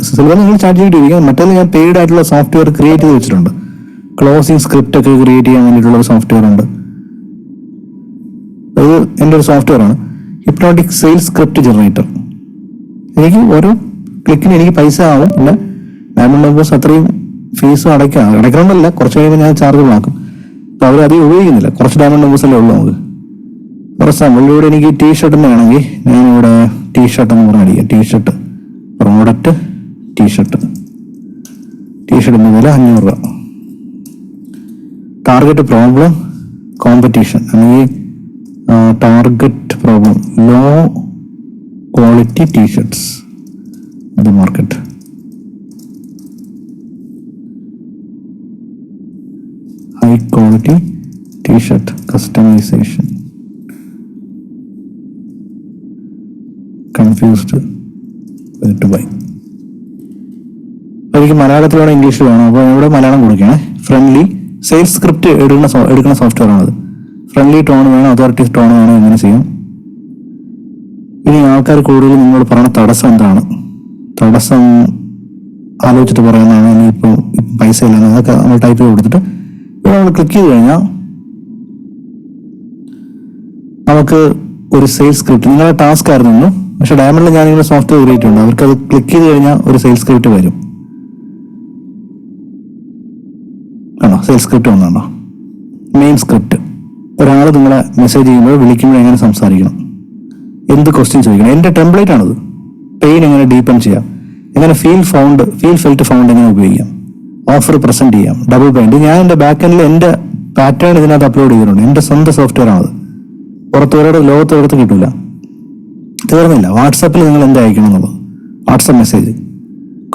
സിലബസ് നിങ്ങൾ ChatGPT ഉപയോഗിക്കാം. മറ്റേത് ഞാൻ പെയ്ഡ് ആയിട്ടുള്ള സോഫ്റ്റ്വെയർ ക്രിയേറ്റ് ചെയ്ത് വെച്ചിട്ടുണ്ട്. ക്ലോസിംഗ് സ്ക്രിപ്റ്റ് ഒക്കെ ക്രിയേറ്റ് ചെയ്യാൻ വേണ്ടിയിട്ടുള്ള ഒരു സോഫ്റ്റ്വെയർ ഉണ്ട്. അത് എൻ്റെ ഒരു സോഫ്റ്റ്വെയർ ആണ്, ഹിപ്നോട്ടിക് സെയിൽസ് സ്ക്രിപ്റ്റ് ജനറേറ്റർ. എനിക്ക് ഓരോ ക്ലിക്കിന് എനിക്ക് പൈസ ആവും. പിന്നെ ഡയമണ്ട് മെമ്പേഴ്സ് അത്രയും ഫീസും അടയ്ക്കണമെന്നല്ല, കുറച്ച് കഴിയുമ്പോൾ ഞാൻ ചാർജ് ആക്കും. അപ്പോൾ അവർ അധികം ഉപയോഗിക്കുന്നില്ല. കുറച്ച് ഡയമണ്ട് മെമ്പേഴ്സ് അല്ലേ ഉള്ളൂ നമുക്ക്. ഫോർ എക്സാമ്പിൾ ഇവിടെ എനിക്ക് ടീഷർട്ടിൻ്റെ ആണെങ്കിൽ ഞാനിവിടെ ടീഷർട്ട് എന്ന് പറഞ്ഞാൽ അടിക്കുക. ടീഷർട്ട് പ്രോഡക്റ്റ്, ടീഷർട്ടിൻ്റെ വില 500 രൂപ. ടാർഗറ്റ് പ്രോബ്ലം, കോമ്പറ്റീഷൻ, അല്ലെങ്കിൽ target problem, low quality t shirts in the market. High quality t shirt customization, confused to buy. എനിക്ക് മലയാളത്തിലാണ് ഇംഗ്ലീഷിൽ വേണം. അപ്പോൾ ഇവിടെ മലയാളം കൊടുക്കുകയാണ്. ഫ്രണ്ട്ലി സെയിൽസ് സ്ക്രിപ്റ്റ് എടുക്കുന്ന സോഫ്റ്റ്വെയർ ആണത്. ഫ്രണ്ട്ലി ടോൺ വേണം, അതോറിറ്റി ടോൺ വേണം, എങ്ങനെ ചെയ്യും. ഇനി ആൾക്കാർ കൂടുതൽ നിങ്ങളോട് പറയുന്ന തടസ്സം എന്താണ്? തടസ്സം ആലോചിച്ചിട്ട് പറയുന്നതാണ്. ഇനിയിപ്പോൾ പൈസ ഇല്ല, അതൊക്കെ നമ്മൾ ടൈപ്പ് ചെയ്ത് കൊടുത്തിട്ട് ഇവിടെ നമ്മൾ ക്ലിക്ക് ചെയ്ത് കഴിഞ്ഞാൽ നമുക്ക് ഒരു സെയിൽസ് സ്ക്രിപ്റ്റ്, നിങ്ങളുടെ ടാസ്ക് ആയിരുന്നു. പക്ഷെ ഡയമണ്ടിൽ ഞാനിങ്ങനെ സോഫ്റ്റ്വെയർ ക്രിയേറ്റ് ഉണ്ട്. അവർക്ക് അത് ക്ലിക്ക് ചെയ്ത് കഴിഞ്ഞാൽ ഒരു സെയിൽസ് സ്ക്രിപ്റ്റ് വരും. ആണോ സെയിൽസ് സ്ക്രിപ്റ്റ് വന്നുണ്ടോ? Main script. ഒരാൾ നിങ്ങളെ മെസ്സേജ് ചെയ്യുമ്പോൾ വിളിക്കുമ്പോൾ എങ്ങനെ സംസാരിക്കണം, എന്ത് ക്വസ്റ്റ്യൻ ചോദിക്കണം. എൻ്റെ ടെംപ്ലേറ്റ് ആണത്. പെയിൻ എങ്ങനെ ഡീപ്പൺ ചെയ്യാം, എങ്ങനെ ഫീൽ ഫെൽറ്റ് ഫൗണ്ട് എങ്ങനെ ഉപയോഗിക്കാം, ഓഫർ പ്രസന്റ് ചെയ്യാം, ഡബിൾ ബൈൻഡ്. ഞാൻ എൻ്റെ ബാക്ക് എൻഡിൽ എൻ്റെ പാറ്റേൺ ഇതിനകത്ത് അപ്ലോഡ് ചെയ്തിട്ടുണ്ട്. എൻ്റെ സ്വന്തം സോഫ്റ്റ്വെയർ ആണത്. ലോകത്തൊരിടത്ത് കിട്ടില്ല. തീർന്നില്ല. വാട്സാപ്പിൽ നിങ്ങൾ എന്ത് അയക്കണം എന്നുള്ളത്, വാട്സാപ്പ് മെസ്സേജ്.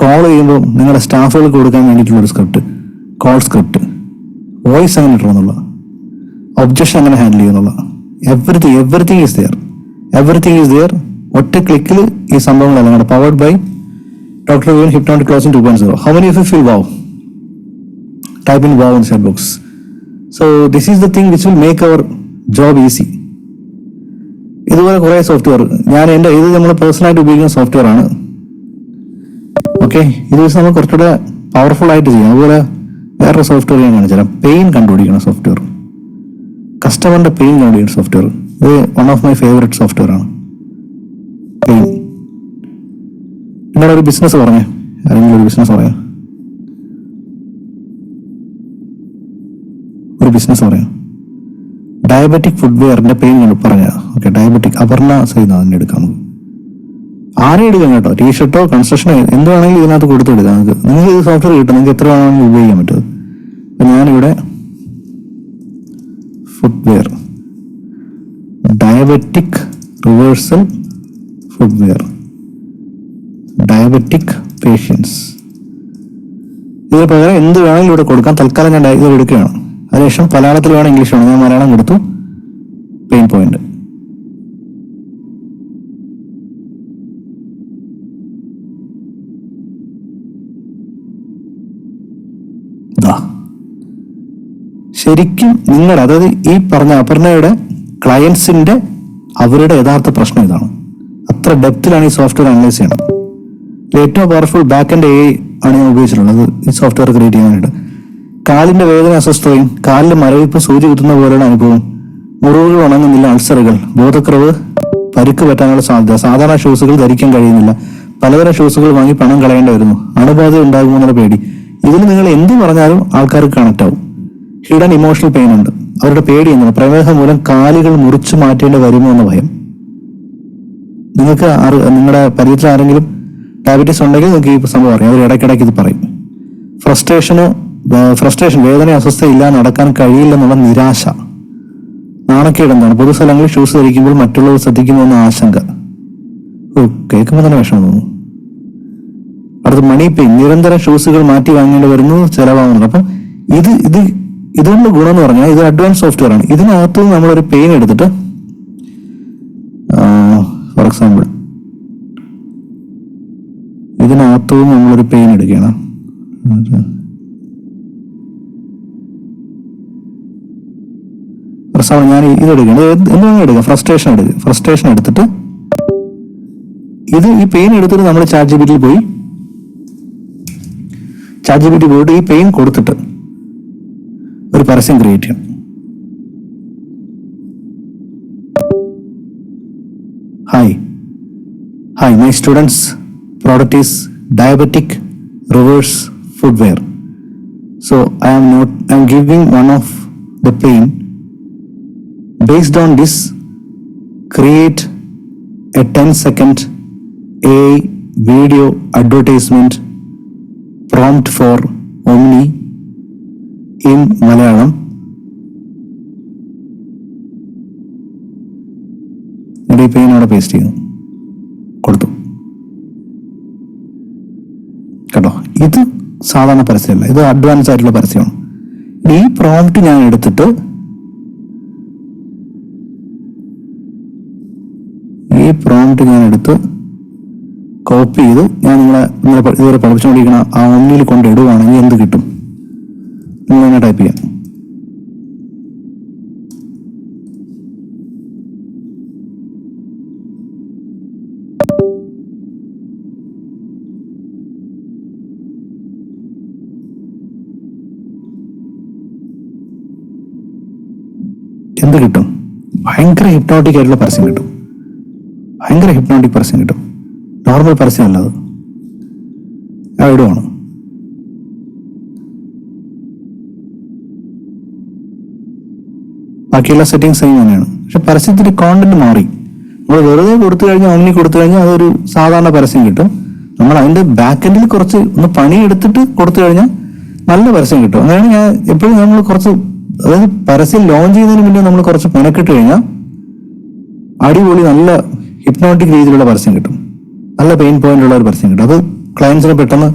കോൾ ചെയ്യുമ്പോൾ നിങ്ങളുടെ സ്റ്റാഫുകൾക്ക് കൊടുക്കാൻ വേണ്ടിയിട്ടുള്ളൊരു സ്ക്രിപ്റ്റ്, കോൾ സ്ക്രിപ്റ്റ്. വോയിസ് എങ്ങനെ ഇട്ടണമെന്നുള്ള, ഒബ്ജക്ഷൻ എങ്ങനെ ഹാൻഡിൽ ചെയ്യുന്നുള്ള, എവറിത്തിങ് ഈസ് ദിയർ. ഒറ്റ ക്ലിക്കിൽ ഈ സംഭവങ്ങളെല്ലാം കൂടെ. Powered by doctor Vivan hypnotic closing 2.0. How many of you feel wow? Type in wow in chat box. So this is the thing which will make our job easy. ഇതുപോലെ കുറേ software ഇത് നമ്മൾ പേഴ്സണലായിട്ട് ഉപയോഗിക്കുന്ന സോഫ്റ്റ്വെയർ ആണ്. ഓക്കെ, ഇത് വെച്ച് നമ്മൾ കുറച്ചുകൂടെ പവർഫുൾ ആയിട്ട് ചെയ്യാം. അതുപോലെ വേറൊരു സോഫ്റ്റ്വെയർ ഞാൻ കാണിച്ചുതരാം. പെയിൻ കണ്ടുപിടിക്കുന്ന സോഫ്റ്റ്വെയർ, കസ്റ്റമറിന്റെ പെയിൻ കണ്ടുപിടിക്കുന്ന സോഫ്റ്റ്വെയർ. ഇത് one of my favourite software ആണ് പെയിൻ. നിങ്ങളുടെ ഒരു ബിസിനസ് പറഞ്ഞേ, ആരെങ്കിലും ഒരു ബിസിനസ് പറയാം, ഒരു ബിസിനസ് പറയാം. ഡയബറ്റിക് ഫുഡ്വെയറിന്റെ പെയിൻ കണ്ടു പറഞ്ഞ. ഓക്കെ, ഡയബറ്റിക് അപർണ സൈഡ് അതിൻ്റെ എടുക്കാം. നമുക്ക് ആരെയും എടുക്കാം കേട്ടോ. ടീഷർട്ടോ കൺസ്ട്രക്ഷനോ എന്ത് വേണമെങ്കിലും ഇതിനകത്ത് കൊടുത്തെടുക്കാം. നിങ്ങൾക്ക് ഇത് സോഫ്റ്റ്വെയർ കിട്ടും, നിങ്ങൾക്ക് എത്ര വേണമെങ്കിലും ഉപയോഗിക്കാൻ പറ്റും. അപ്പം ഞാനിവിടെ footwear, diabetic reversal footwear, diabetic patients, ഇതിന് പകരം എന്ത് വേണമെങ്കിലും ഇവിടെ കൊടുക്കാം. തൽക്കാലം ഞാൻ ഇത് എടുക്കുകയാണ്. അതിനുശേഷം മലയാളത്തിൽ വേണം, ഇംഗ്ലീഷ് വേണം. ഞാൻ മലയാളം കൊടുത്തു. പെയിൻ പോയിന്റ് ശരിക്കും നിങ്ങളുടെ, അതായത് ഈ പറഞ്ഞ അപർണയുടെ ക്ലയൻസിന്റെ അവരുടെ യഥാർത്ഥ പ്രശ്നം ഇതാണ്. അത്ര ഡെപ്തിലാണ് ഈ സോഫ്റ്റ്വെയർ അനലൈസ് ചെയ്യണം. ഏറ്റവും പവർഫുൾ ബാക്ക് ആൻഡ് AI ആണ് ഞാൻ ഉപയോഗിച്ചിട്ടുള്ളത് ഈ സോഫ്റ്റ്വെയർ ക്രിയേറ്റ് ചെയ്യാനായിട്ട്. കാലിന്റെ വേദന, അസ്വസ്ഥതയും കാലിൽ മരവിപ്പ്, സൂചി കുത്തുന്ന പോലെയുള്ള അനുഭവം, മുറിവുകൾ ഉണങ്ങുന്നില്ല, അൾസറുകൾ, ബോധക്കുറവ്, പരിക്ക് പറ്റാനുള്ള സാധ്യത, സാധാരണ ഷൂസുകൾ ധരിക്കാൻ കഴിയുന്നില്ല, പലതരം ഷൂസുകൾ വാങ്ങി പണം കളയേണ്ടി വരുന്നു, അണുബാധ ഉണ്ടാകുമോ എന്നുള്ള പേടി. ഇതിൽ നിങ്ങൾ എന്ത് പറഞ്ഞാലും ആൾക്കാർക്ക് കണക്ട് ആവും. ഹിഡൻ ഇമോഷണൽ പെയിൻ ഉണ്ട്. അവരുടെ പേടി എന്താണ്? പ്രമേഹം മൂലം കാലുകൾ മുറിച്ചു മാറ്റേണ്ടി വരുമോ എന്ന ഭയം. നിങ്ങൾക്ക് നിങ്ങളുടെ പരിചയത്തിൽ ആരെങ്കിലും ഡയബറ്റീസ് ഉണ്ടെങ്കിൽ നിങ്ങൾക്ക് ഈ സംഭവം അറിയാം. അവർ ഇടയ്ക്കിടയ്ക്ക് ഇത് പറയും. ഫ്രസ്ട്രേഷൻ, വേദന, അസ്വസ്ഥയില്ല, നടക്കാൻ കഴിയില്ലെന്നുള്ള നിരാശ, നാണക്കേട് എന്താണ്? പൊതുസ്ഥലങ്ങളിൽ ഷൂസ് ധരിക്കുമ്പോൾ മറ്റുള്ളവർ ശ്രദ്ധിക്കുന്നു എന്ന ആശങ്ക. കേൾക്കുമ്പോൾ തന്നെ വിഷമം തോന്നുന്നു. അടുത്ത് മണി പെയിൻ, നിരന്തരം ഷൂസുകൾ മാറ്റി വാങ്ങേണ്ടി വരുന്നു, ചിലവാകുന്നുണ്ട്. അപ്പം ഇതുകൊണ്ട് ഗുണം എന്ന് പറഞ്ഞാൽ ഇത് അഡ്വാൻസ് സോഫ്റ്റ്വെയർ ആണ്. ഇതിനകത്ത് നമ്മളൊരു പെയിൻ എടുത്തിട്ട്, ഫോർ എക്സാമ്പിൾ ഇതിനകത്ത് നമ്മളൊരു പെയിൻ എടുക്കുകയാണ്. ഞാൻ ഇത് എടുക്കണം. എന്താണ് എടുക്കുക? ഫ്രസ്ട്രേഷൻ എടുക്കുക. ഫ്രസ്ട്രേഷൻ എടുത്തിട്ട് ഈ പെയിൻ എടുത്തിട്ട് നമ്മൾ ചാറ്റ് ജി പി ടിയിൽ പോയിട്ട് ഈ പെയിൻ കൊടുത്തിട്ട് ഒരു പരസ്യം ക്രിയേറ്റ് ചെയ്യണം. Hi my students, product is diabetic reverse footwear. So I am giving one of the pain. Based on this, create a 10-second AI video advertisement prompt for Omni in Malayalam. ഈ pain അവിടെ paste ചെയ്യുന്നു, കൊടുത്തു കേട്ടോ. ഇത് സാധാരണ പരസ്യമല്ല, ഇത് advance ആയിട്ടുള്ള പരസ്യമാണ്. ഈ പ്രോംപ്റ്റ് ഞാൻ എടുത്തിട്ട് കോപ്പി ചെയ്ത് ഞാൻ ഇതുവരെ പഠിച്ചുകൊണ്ടിരിക്കുന്ന ആ ഒന്നിൽ കൊണ്ട് ഇടുവാണെങ്കിൽ എന്ത് കിട്ടും? നിങ്ങൾ തന്നെ ടൈപ്പ് ചെയ്യാം. എന്ത് കിട്ടും? ഭയങ്കര ഹിപ്നോട്ടിക് ആയിട്ടുള്ള പരസ്യം കിട്ടും. ഭയങ്കര ഹിപ്നോട്ടിക് പരസ്യം കിട്ടും. നോർമൽ പരസ്യം അല്ലാതെ ഇടുവാണ്. ബാക്കിയുള്ള സെറ്റിംഗ്സ് സെയിം തന്നെയാണ്. പക്ഷെ പരസ്യത്തിന്റെ കോണ്ടന്റ് മാറി. നമ്മൾ വെറുതെ കൊടുത്തു കഴിഞ്ഞാൽ, ഓൺലി കൊടുത്തു കഴിഞ്ഞാൽ അതൊരു സാധാരണ പരസ്യം കിട്ടും. നമ്മൾ അതിന്റെ ബാക്ക് എൻഡിൽ കുറച്ച് ഒന്ന് പണി എടുത്തിട്ട് കൊടുത്തു കഴിഞ്ഞാൽ നല്ല പരസ്യം കിട്ടും. അങ്ങനെയാണ് ഞാൻ എപ്പോഴും നമ്മൾ കുറച്ച്, അതായത് പരസ്യം ലോഞ്ച് ചെയ്യുന്നതിന് മുന്നേ നമ്മൾ കുറച്ച് മെനക്കെട്ട് കഴിഞ്ഞാൽ അടിപൊളി നല്ല ഹിപ്നോട്ടിക് രീതിയിലുള്ള പരസ്യം കിട്ടും. നല്ല പെയിൻ പോയിന്റ് ഉള്ള ഒരു പരസ്യം കിട്ടും. അത് ക്ലയൻസിനെ പെട്ടെന്ന്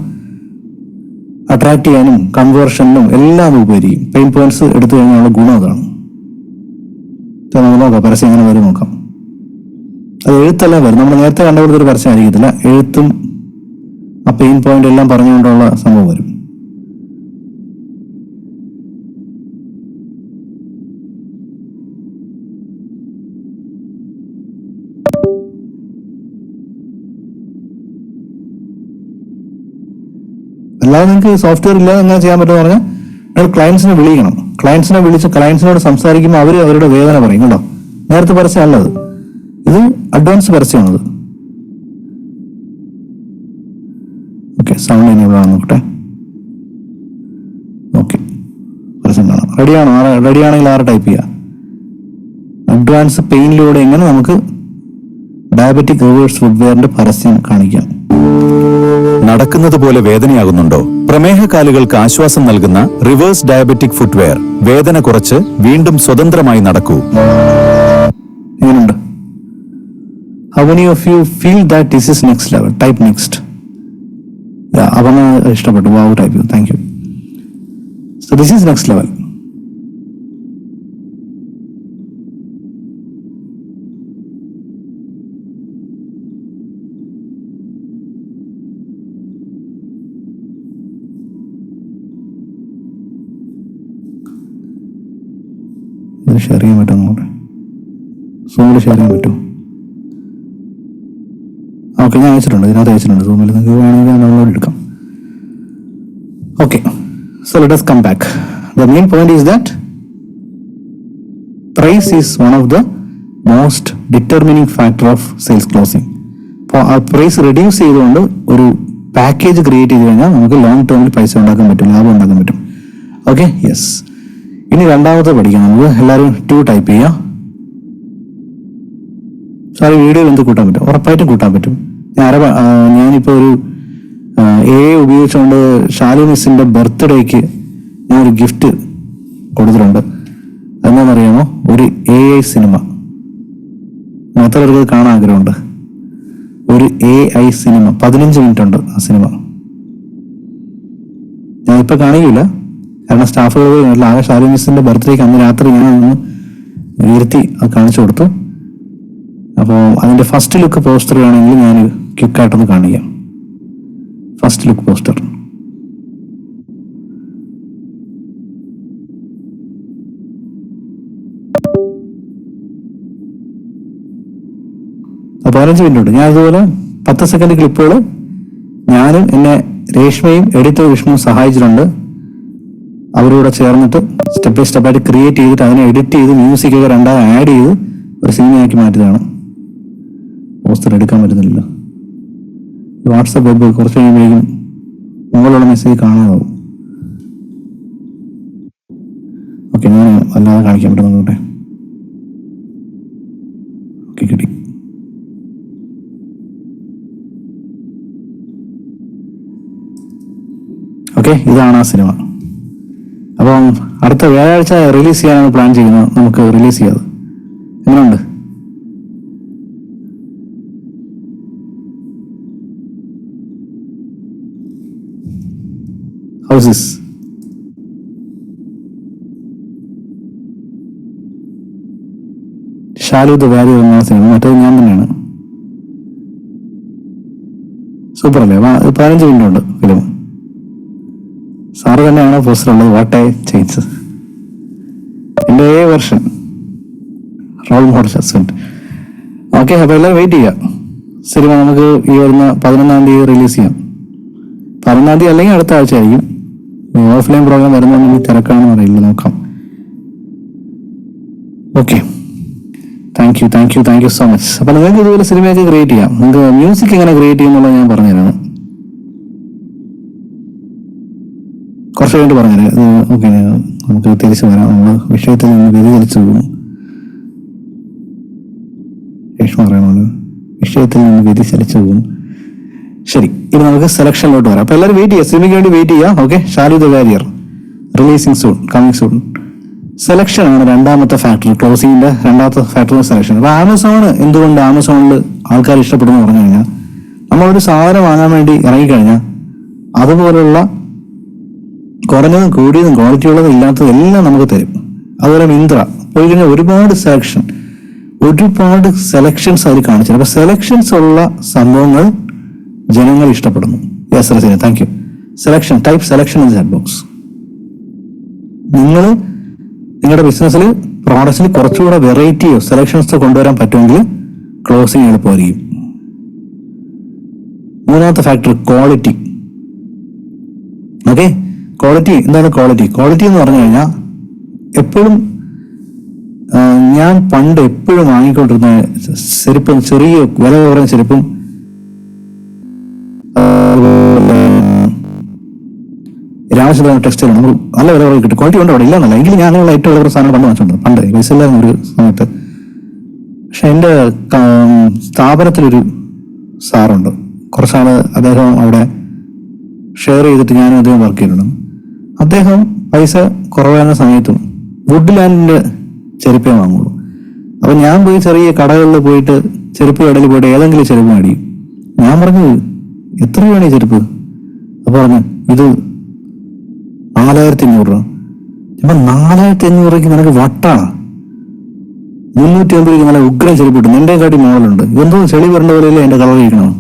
അട്രാക്ട് ചെയ്യാനും കൺവേർഷനും എല്ലാം ഉപകരിക്കും. പെയിൻ പോയിന്റ്സ് എടുത്തു കഴിഞ്ഞാലുള്ള ഗുണം അതാണ്. നമുക്ക് നോക്കാം പരസ്യം എങ്ങനെ വരും നോക്കാം. അത് എഴുത്തെല്ലാം വരും. നമ്മൾ നേരത്തെ കണ്ടുപിടുത്ത ഒരു പരസ്യം ആയിരിക്കത്തില്ല. എഴുത്തും ആ പെയിൻ പോയിന്റ് എല്ലാം പറഞ്ഞുകൊണ്ടുള്ള സംഭവം വരും. അല്ലാതെ നിങ്ങൾക്ക് സോഫ്റ്റ്വെയർ ഇല്ലാതെ എങ്ങനെ ചെയ്യാൻ പറ്റുമെന്ന് പറഞ്ഞാൽ നിങ്ങൾ ക്ലയൻസിനെ വിളിക്കണം. ക്ലയൻസിനെ വിളിച്ച് ക്ലയൻസിനോട് സംസാരിക്കുമ്പോൾ അവർ അവരുടെ വേദന പറയും. കേട്ടോ, നേരത്തെ പരസ്യമല്ലത്, ഇത് അഡ്വാൻസ് പരസ്യമാണത്. ഓക്കെ, സൗണ്ട് എനേബിൾ ആണ് നോക്കട്ടെ. ഓക്കെ, പരസ്യം കാണാം. റെഡിയാണോ? റെഡിയാണെങ്കിൽ ആറ് ടൈപ്പ് ചെയ്യുക. അഡ്വാൻസ് പെയിനിലൂടെ എങ്ങനെ നമുക്ക് ഡയബറ്റിക് റിവേഴ്സ് ഫുട്വെയറിന്റെ പരസ്യം കാണിക്കാം. നടക്കുന്നത് പോലെ വേദനയാകുന്നുണ്ടോ? പ്രമേഹകാലുകൾക്ക് ആശ്വാസം നൽകുന്ന റിവേഴ്സ് ഡയബറ്റിക് ഫുട്വെയർ. വേദന കുറച്ച് വീണ്ടും സ്വതന്ത്രമായി നടക്കൂ. എങ്ങനെയുണ്ട്? How many of you feel that this is next level? Type next. അവന് ഇഷ്ടപ്പെട്ടു. വാവ്, ടൈപ്പ് ചെയ്തു. Thank you. So this is next level. ഇത് ഷെയർ ചെയ്യാൻ പറ്റുമോ നോക്കട്ടെ. സൂമിൽ ഷെയർ ചെയ്യാൻ പറ്റുമോ? ഓക്കെ, ഞാൻ അയച്ചിട്ടുണ്ട്. ഇതിനകത്ത് അയച്ചിട്ടുണ്ട്. സൂമിൽ നിങ്ങൾക്ക് വേണമെങ്കിൽ ഡൗൺലോഡ് എടുക്കാം. Okay, so let us come back. The main point is that price is one of the most determining factor of sales closing. അപ്പോൾ ആ പ്രൈസ് റെഡ്യൂസ് ചെയ്തുകൊണ്ട് ഒരു പാക്കേജ് ക്രിയേറ്റ് ചെയ്ത് കഴിഞ്ഞാൽ നമുക്ക് ലോങ് ടേമിൽ പൈസ ഉണ്ടാക്കാൻ പറ്റും, ലാഭം ഉണ്ടാക്കാൻ പറ്റും. Okay, yes. ഇനി രണ്ടാമത്തെ പഠിക്കാം. നമുക്ക് എല്ലാവരും 2 ടൈപ്പ് ചെയ്യാം. സാറി വീഡിയോയിൽ എന്ത് കൂട്ടാൻ പറ്റും? ഉറപ്പായിട്ടും കൂട്ടാൻ പറ്റും. ഞാനിപ്പോൾ ഒരു ഉപയോഗിച്ചുകൊണ്ട് ഷാലു മിസ്സിന്റെ ബർത്ത്ഡേക്ക് ഞാനൊരു ഗിഫ്റ്റ് കൊടുത്തിട്ടുണ്ട്. എന്താണെന്നറിയാമോ? ഒരു AI സിനിമ. എത്ര പേർക്ക് കാണാൻ ആഗ്രഹമുണ്ട്? ഒരു AI സിനിമ 15 മിനിറ്റ് ഉണ്ട് ആ സിനിമ. ഞാനിപ്പോൾ കാണിക്കില്ല, കാരണം സ്റ്റാഫുകൾ ആകെ ഷാലു മിസ്സിന്റെ ബർത്ത്ഡേക്ക് അന്ന് രാത്രി ഞാൻ ഒന്ന് ഇരുത്തി അത് കാണിച്ചു കൊടുത്തു. അപ്പോൾ അതിന്റെ ഫസ്റ്റ് ലുക്ക് പോസ്റ്റർ ആണെങ്കിൽ ഞാൻ ക്വിക്കായിട്ടൊന്ന് കാണിക്കാം. First look poster. അപ്പോൾ 15 മിനിറ്റ് ഉണ്ട്. ഞാൻ അതുപോലെ 10 സെക്കൻഡ് ക്ലിപ്പുകൾ ഞാനും എന്നെ രേഷ്മയും എഡിറ്റർ വിഷ്ണു സഹായിച്ചിട്ടുണ്ട്. അവരോട് ചേർന്നിട്ട് സ്റ്റെപ്പ് ബൈ സ്റ്റെപ്പായിട്ട് ക്രിയേറ്റ് ചെയ്തിട്ട് അതിനെ എഡിറ്റ് ചെയ്ത് മ്യൂസിക്കൊക്കെ രണ്ടാമത് ആഡ് ചെയ്ത് ഒരു സിനിമയാക്കി മാറ്റിയതാണ്. പോസ്റ്റർ എടുക്കാൻ പറ്റുന്നില്ല. വാട്സപ്പ് വെബ് കുറച്ച് കഴിയുമ്പോഴേക്കും മുകളിലുള്ള മെസ്സേജ് കാണാതാവും. ഓക്കെ, ഞാൻ അല്ലാതെ കാണിക്കാൻ പറ്റുന്നുണ്ടോട്ടെ. ഓക്കെ, കിട്ടി. ഓക്കെ, ഇതാണ് ആ സിനിമ. അപ്പം അടുത്ത വ്യാഴാഴ്ച റിലീസ് ചെയ്യാനാണ് പ്ലാൻ ചെയ്യുന്നത്. നമുക്ക് റിലീസ് ചെയ്യാതെ എങ്ങനെയുണ്ട്? How's this? Shalu the Warrier എന്ന സിനിമ. മറ്റേത് ഞാൻ തന്നെയാണ്. സൂപ്പർ അല്ലേ? 15 മിനിറ്റ് ഉണ്ട് ഫിലിം. സാറ് തന്നെയാണ് പോസ്റ്റർ ഉള്ളത്. വാട്ട് ഐ ചേഞ്ച് എൻ്റെ version role model husband. Okay, അപ്പോൾ എല്ലാവരും വെയിറ്റ് ചെയ്യുക. സിനിമ നമുക്ക് ഈ വരുന്ന 11-ാം തീയതി റിലീസ് ചെയ്യാം. 11-ാം തീയതി അല്ലെങ്കിൽ അടുത്ത ആഴ്ച ആയിരിക്കും. ഓഫ്ലൈൻ പ്രോഗ്രാം വരുന്നുണ്ടെങ്കിൽ തിരക്കാണെന്ന് അറിയില്ല, നോക്കാം. Okay, thank you so much. അപ്പോൾ നിങ്ങൾക്ക് ഇതുപോലെ സിനിമയൊക്കെ ക്രിയേറ്റ് ചെയ്യാം. നിങ്ങൾക്ക് മ്യൂസിക് എങ്ങനെ ക്രിയേറ്റ് ചെയ്യുന്നുള്ളത് ഞാൻ പറഞ്ഞുതരാണ്. കുറച്ച് കഴിഞ്ഞിട്ട് പറഞ്ഞുതരാം. ഓക്കെ, നമുക്ക് തിരിച്ചു വരാം. നമ്മൾ വിഷയത്തിൽ നിന്ന് വ്യതിചലിച്ചു പോകും. രേഷ്മ പറയണമല്ലോ, വിഷയത്തിൽ നിന്ന് വ്യതിചലിച്ചു പോകും. ശരി, ഇനി നമുക്ക് സെലക്ഷനിലോട്ട് വരാം. അപ്പൊ എല്ലാവരും വെയിറ്റ് ചെയ്യുക, സിനിമയ്ക്ക് വേണ്ടി വെയിറ്റ് ചെയ്യാം. Okay, Shalu the Warrier releasing soon, coming soon. Selection ആണ് രണ്ടാമത്തെ ഫാക്ടർ. ക്ലോസിംഗിന്റെ രണ്ടാമത്തെ ഫാക്ടർ സെലക്ഷൻ. അപ്പൊ ആമസോൺ, എന്തുകൊണ്ട് ആമസോണിൽ ആൾക്കാർ ഇഷ്ടപ്പെടുന്നു പറഞ്ഞു കഴിഞ്ഞാൽ, നമ്മളൊരു സാധനം വാങ്ങാൻ വേണ്ടി ഇറങ്ങിക്കഴിഞ്ഞാൽ അതുപോലുള്ള കുറഞ്ഞതും കൂടിയതും ക്വാളിറ്റി ഉള്ളതും ഇല്ലാത്തതും എല്ലാം നമുക്ക് തരും. അതുപോലെ മിന്ത്ര പോയി കഴിഞ്ഞാൽ ഒരുപാട് സെലക്ഷൻസ് അവർ കാണിച്ചു. അപ്പൊ സെലക്ഷൻസ് ഉള്ള സംഭവങ്ങൾ ജനങ്ങൾ ഇഷ്ടപ്പെടുന്നു. Yes Raseena, thank you. Selection, type selection in chat box. നിങ്ങൾ നിങ്ങളുടെ ബിസിനസ്സിൽ പ്രോഡക്ട്സിൽ കുറച്ചുകൂടെ വെറൈറ്റിയോ സെലക്ഷൻസോ കൊണ്ടുവരാൻ പറ്റുമെങ്കിൽ ക്ലോസിംഗ് എളുപ്പമായിരിക്കും. മൂന്നാമത്തെ ഫാക്ടർ ക്വാളിറ്റി. ഓക്കെ, ക്വാളിറ്റി എന്താണ് ക്വാളിറ്റി എന്ന് പറഞ്ഞു കഴിഞ്ഞാൽ എപ്പോഴും ഞാൻ പണ്ട് എപ്പോഴും വാങ്ങിക്കൊണ്ടിരുന്ന ചെരുപ്പും, ചെറിയ വില കുറഞ്ഞ ചെരുപ്പും രാമചന്ദ്രൻ ടെക്സ്റ്റൈൽ നമ്മൾ നല്ല വില കുറവ് കിട്ടും. ക്വാളിറ്റി ഉണ്ട് അവിടെ ഇല്ലെന്നല്ല, എങ്കിലും ഞാൻ അങ്ങനെയുള്ള ഏറ്റവും വില കുറവ് സാധനം പണ്ട് വാങ്ങിച്ചിട്ടുണ്ട്. പണ്ട് പൈസ ഇല്ലായിരുന്നു ഒരു സമയത്ത്. പക്ഷെ എൻ്റെ സ്ഥാപനത്തിലൊരു സാറുണ്ട്, കുറച്ചാള് അദ്ദേഹം അവിടെ ഷെയർ ചെയ്തിട്ട് ഞാനും അദ്ദേഹം വർക്ക് ചെയ്തിട്ടുണ്ട്. അദ്ദേഹം പൈസ കുറവായിരുന്ന സമയത്തും വുഡ്ലാൻഡിന്റെ ചെരുപ്പേ വാങ്ങുള്ളൂ. അപ്പൊ ഞാൻ പോയി ചെറിയ കടകളിൽ പോയിട്ട് ചെരുപ്പ് കടയിൽ പോയിട്ട് ഏതെങ്കിലും ചെരുപ്പ് മേടിക്കും. ഞാൻ പറഞ്ഞു, എത്ര രൂപയാണ് ഈ ചെരുപ്പ്? അപ്പൊ പറഞ്ഞു, ഇത് 4500 രൂപ. അപ്പൊ 4500 രൂപയ്ക്ക് നിനക്ക് വട്ടാണ്. 350 രൂപയ്ക്ക് നല്ല ഉഗ്രം ചെരുപ്പ് കിട്ടും, നിന്റെ കാട്ടി മോഡലുണ്ട്. ഇതെന്തോ ചെളി വരേണ്ട പോലെയല്ലേ എന്റെ കളർ കഴിക്കണം.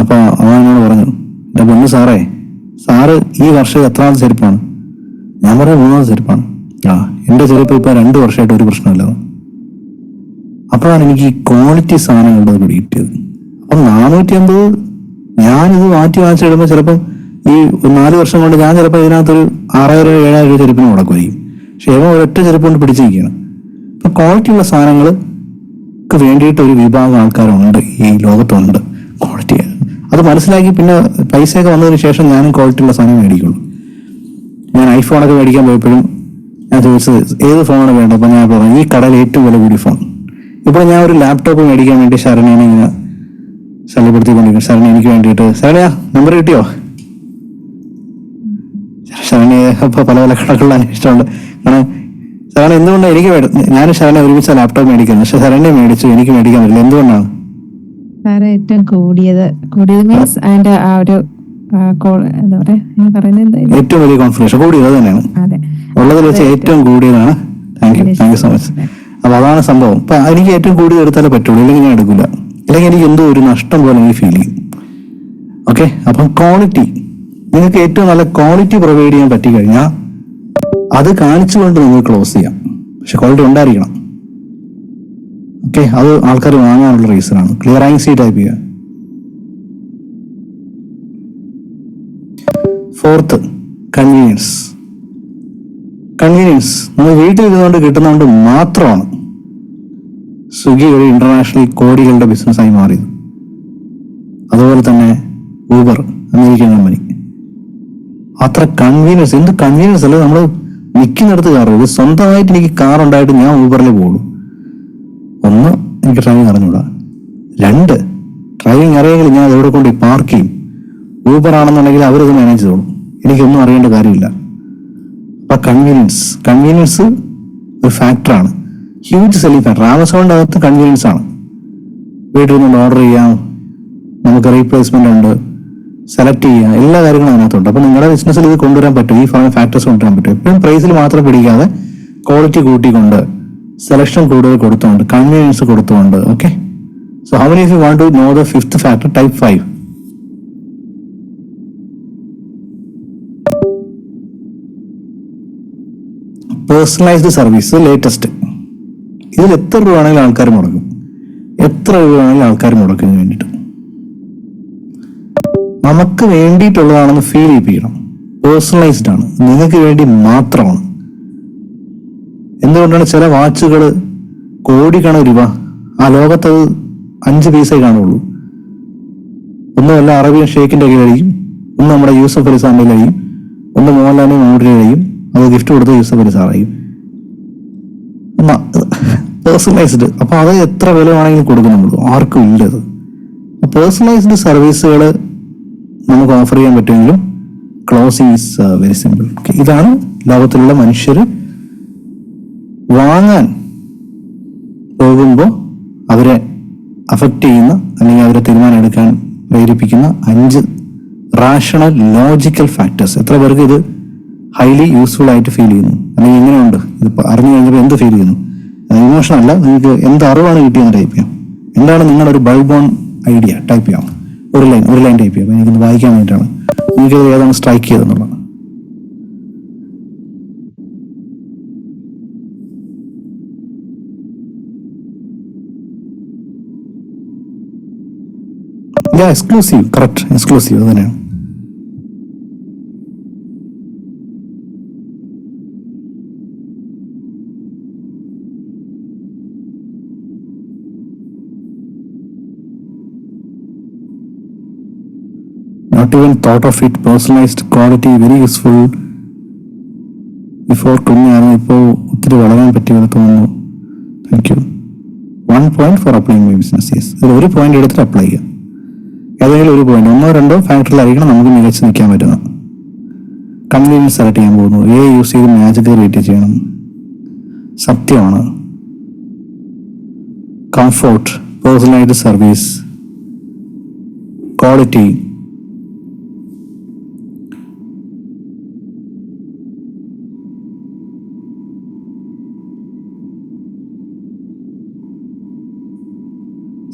അപ്പൊ അവൻ എന്നോട് പറഞ്ഞു, എന്റെ പൊന്നു സാറേ, സാറ് ഈ വർഷം എത്രാമത്തെ ചെരുപ്പാണ്? ഞാൻ പറഞ്ഞു 3ാമത്തെ ചെരുപ്പാണ്. എന്റെ ചെരുപ്പ് ഇപ്പൊ 2 വർഷമായിട്ട് ഒരു പ്രശ്നമില്ല. അപ്പോഴാണ് എനിക്ക് ഈ ക്വാളിറ്റി സാധനങ്ങളുടെ പിടികിട്ടിയത്. അപ്പം 450 ഞാനിത് വാങ്ങിച്ചിടുമ്പോൾ ചിലപ്പം ഈ 4 വർഷം കൊണ്ട് ഞാൻ ചിലപ്പോൾ ഇതിനകത്തൊരു 6000-7000 രൂപ ചെരുപ്പിന് മുടക്കുമായിരിക്കും. പക്ഷെ ഏവൻ ഒരൊറ്റ ചെരുപ്പ് കൊണ്ട് പിടിച്ചിരിക്കുകയാണ്. ഇപ്പൊ ക്വാളിറ്റി ഉള്ള സാധനങ്ങൾക്ക് വേണ്ടിയിട്ട് ഒരു വിഭാഗം ആൾക്കാരുണ്ട് ഈ ലോകത്തുണ്ട്. ക്വാളിറ്റി അത് മനസ്സിലാക്കി പിന്നെ പൈസയൊക്കെ വന്നതിന് ശേഷം ഞാനും ക്വാളിറ്റി ഉള്ള സാധനം മേടിക്കുള്ളൂ. ഞാൻ ഐഫോണൊക്കെ മേടിക്കാൻ പോയപ്പോഴും ഞാൻ ചോദിച്ചത് ഏത് ഫോണാണ് വേണ്ടത്. അപ്പം ഞാൻ പറഞ്ഞു, ഈ കടയിൽ ഏറ്റവും വില കൂടിയ ഫോൺ. ഇപ്പോൾ ഞാൻ ഒരു ലാപ്ടോപ്പ് മേടിക്കാൻ വേണ്ടി ശരണ്യനെ ഇങ്ങനെ ശല്യപ്പെടുത്തിക്കൊണ്ടിരിക്കും. ശരണ്യ എനിക്ക് വേണ്ടിയിട്ട്, ശരണ്യ നമ്പർ കിട്ടിയോ? ശരണ്യ ഇപ്പോൾ പല പല കടകളിൽ അന്വേഷിച്ചുണ്ട്. കാരണം ശരണ്യ എന്തുകൊണ്ടാണ് എനിക്ക് ഞാൻ ശരണ്യ ഒരുമിച്ച് ലാപ്ടോപ്പ് മേടിക്കുന്നത്, പക്ഷെ ശരണ്യ മേടിച്ചു, എനിക്ക് മേടിക്കാൻ പറ്റില്ല. എന്തുകൊണ്ടാണ്? ഏറ്റവും കൂടിയത് മീൻസ് അതിന്റെ ആ ഒരു എന്താ പറയാ, ഞാൻ പറയുന്നത് ഏറ്റവും വലിയ കോൺഫിഗറേഷൻ കൂടിയത് തന്നെയാണ് ഉള്ളതിൽ വെച്ച് ഏറ്റവും കൂടിയതാണ്. Thank you so much. അപ്പൊ അതാണ് സംഭവം. അപ്പൊ എനിക്ക് ഏറ്റവും കൂടിയത് എടുത്താലേ പറ്റുള്ളൂ, ഇല്ലെങ്കിൽ ഞാൻ എടുക്കില്ല. ഇല്ലെങ്കിൽ എനിക്ക് എന്തോ ഒരു നഷ്ടം പോലെ എനിക്ക് ഫീൽ ചെയ്യും. ഓക്കെ, അപ്പം ക്വാളിറ്റി, നിങ്ങൾക്ക് ഏറ്റവും നല്ല ക്വാളിറ്റി പ്രൊവൈഡ് ചെയ്യാൻ പറ്റിക്കഴിഞ്ഞാൽ അത് കാണിച്ചുകൊണ്ട് നിങ്ങൾ ക്ലോസ് ചെയ്യാം. പക്ഷെ ക്വാളിറ്റി ഉണ്ടായിരിക്കണം. ഓക്കെ, അത് ആൾക്കാർ വാങ്ങാനുള്ള റീസണാണ്. ക്ലിയറായി സി ടൈപ്പ് ചെയ്യുക. 4th, convenience. നമ്മൾ വീട്ടിൽ ഇരുന്നുകൊണ്ട് കിട്ടുന്നതുകൊണ്ട് മാത്രമാണ് സ്വിഗ്ഗി ഒരു ഇന്റർനാഷണൽ കോടികളുടെ ബിസിനസ്സായി മാറിയത്. അതുപോലെ തന്നെ ഊബർ, അമേരിക്കൻ കമ്പനി. അത്ര കൺവീനിയൻസ്, എന്ത് കൺവീനിയൻസ് അല്ലേ. നമ്മൾ നിൽക്കുന്നിടത്ത് കാറുള്ളൂ. സ്വന്തമായിട്ട് എനിക്ക് കാർ ഉണ്ടായിട്ട് ഞാൻ ഊബറിൽ പോകുള്ളൂ. 1, എനിക്ക് ഡ്രൈവിംഗ് അറിഞ്ഞൂടാ. 2, ഡ്രൈവിംഗ് അറിയെങ്കിൽ ഞാൻ എവിടെ കൊണ്ട് പാർക്ക് ചെയ്യും. ഊബർ ആണെന്നുണ്ടെങ്കിൽ അവരത് മാനേജ് ചെയ്തോളും, എനിക്കൊന്നും അറിയേണ്ട കാര്യമില്ല. അപ്പൊ കൺവീനിയൻസ് ഒരു ഫാക്ടറാണ്, ഹ്യൂജ് സെല്ലിംഗ് ഫാക്ടർ. ആമസോണിന്റെ അകത്ത് കൺവീനിയൻസ് ആണ്. വീട്ടിൽ നിന്ന് ഓർഡർ ചെയ്യാം, നമുക്ക് റീപ്ലേസ്മെന്റ് ഉണ്ട്, സെലക്ട് ചെയ്യാം, എല്ലാ കാര്യങ്ങളും അതിനകത്തുണ്ട്. അപ്പൊ നിങ്ങളുടെ ബിസിനസ്സിൽ ഇത് കൊണ്ടുവരാൻ പറ്റും, ഈ ഫാക്ടേഴ്സ് കൊണ്ടുവരാൻ പറ്റും. എപ്പോഴും പ്രൈസിൽ മാത്രം പിടിക്കാതെ ക്വാളിറ്റി കൂട്ടിക്കൊണ്ട്, സെലക്ഷൻ കൂടുതൽ കൊടുത്തുകൊണ്ട്, കൺവീനിയൻസ് കൊടുത്തുകൊണ്ട്. Okay, so how many of you want to know the 5th factor, type 5. Personalized service, latest. ഇതിൽ എത്ര രൂപ ആണെങ്കിലും ആൾക്കാർ മുടക്കും, എത്ര രൂപ ആണെങ്കിലും ആൾക്കാർ മുടക്കുന്നതിന് വേണ്ടിയിട്ട്. നമുക്ക് വേണ്ടിയിട്ടുള്ളതാണെന്ന് ഫീൽ ചെയ്യിപ്പിക്കണം. പേഴ്സണലൈസ്ഡ് ആണ്, നിങ്ങൾക്ക് വേണ്ടി മാത്രമാണ്. എന്തുകൊണ്ടാണ് ചില വാച്ചുകൾ കോടിക്കണക്കിന് രൂപ, ആ ലോകത്തത് 5 പൈസയെ കാണുള്ളൂ. ഒന്ന് വല്ല അറേബ്യൻ ഷേഖിന്റെ കയ്യിലായിരിക്കും, ഒന്ന് നമ്മുടെ യൂസഫ് അലി സാറിന്റെ കയ്യും, ഒന്ന് മോഹൻലാലിന്റെ മമ്മൂട്ടിയുടെ കയ്യും. അത് ഗിഫ്റ്റ് കൊടുത്ത യൂസഫ് അലി സാറായും. പേഴ്സണലൈസ്ഡ്. അപ്പൊ അത് എത്ര വില വേണമെങ്കിലും കൊടുക്കും, നമ്മൾ ആർക്കും ഇല്ലത്. പേഴ്സണലൈസ്ഡ് സർവീസുകൾ നമുക്ക് ഓഫർ ചെയ്യാൻ പറ്റുമെങ്കിലും ക്ലോസിംഗ് ഈസ് വെരി സിമ്പിൾ. ഇതാണ് ലോകത്തിലുള്ള മനുഷ്യർ വാങ്ങാൻ പോകുമ്പോൾ അവരെ അഫക്റ്റ് ചെയ്യുന്ന, അല്ലെങ്കിൽ അവരെ തീരുമാനം എടുക്കാൻ പ്രേരിപ്പിക്കുന്ന 5 റാഷണൽ ലോജിക്കൽ ഫാക്ടേഴ്സ്. എത്ര പേർക്ക് ഇത് ഹൈലി യൂസ്ഫുൾ ആയിട്ട് ഫീൽ ചെയ്യുന്നു, അല്ലെങ്കിൽ എങ്ങനെയുണ്ട് ഇത് അറിഞ്ഞു കഴിഞ്ഞപ്പോൾ എന്ത് ഫീൽ ചെയ്യുന്നു? ഇമോഷൻ അല്ല, നിങ്ങൾക്ക് എന്ത് അറിവാണ് കിട്ടിയെന്ന് ടൈപ്പ് ചെയ്യാം. എന്താണ് നിങ്ങളുടെ ഒരു ബൾബോൺ ഐഡിയ ടൈപ്പ് ചെയ്യാം. ഒരു ലൈൻ ടൈപ്പ് ചെയ്യാം. എനിക്കൊന്ന് വായിക്കാൻ വേണ്ടിയിട്ടാണ്, നിങ്ങൾക്ക് ഏതാണ് സ്ട്രൈക്ക് ചെയ്തെന്നുള്ളത്. എക്സ്ക്ലൂസീവ്, കറക്റ്റ്, എക്സ്ക്ലൂസീവ് അത് തന്നെയാണ്. even thought of it. Personalized quality, very useful. Before കുഞ്ഞാണ്, ഇപ്പോൾ ഒത്തിരി വളരാൻ പറ്റിയത് തോന്നുന്നു. Thank you. 1 point for applying my business. Yes, ഇതിൽ ഒരു പോയിന്റ് എടുത്തിട്ട് അപ്ലൈ ചെയ്യാം. ഏതെങ്കിലും ഒരു പോയിന്റ്, 1-2 ഫാക്ടറിലായിരിക്കണം നമുക്ക് മികച്ച് നിൽക്കാൻ പറ്റുന്നത്. കൺവീനിയൻസ് സെലക്ട് ചെയ്യാൻ പോകുന്നു. യൂസ് ചെയ്ത് മാജിക്കൽ റേറ്റ് ചെയ്യണം. സത്യമാണ്. Comfort, personalised service, quality,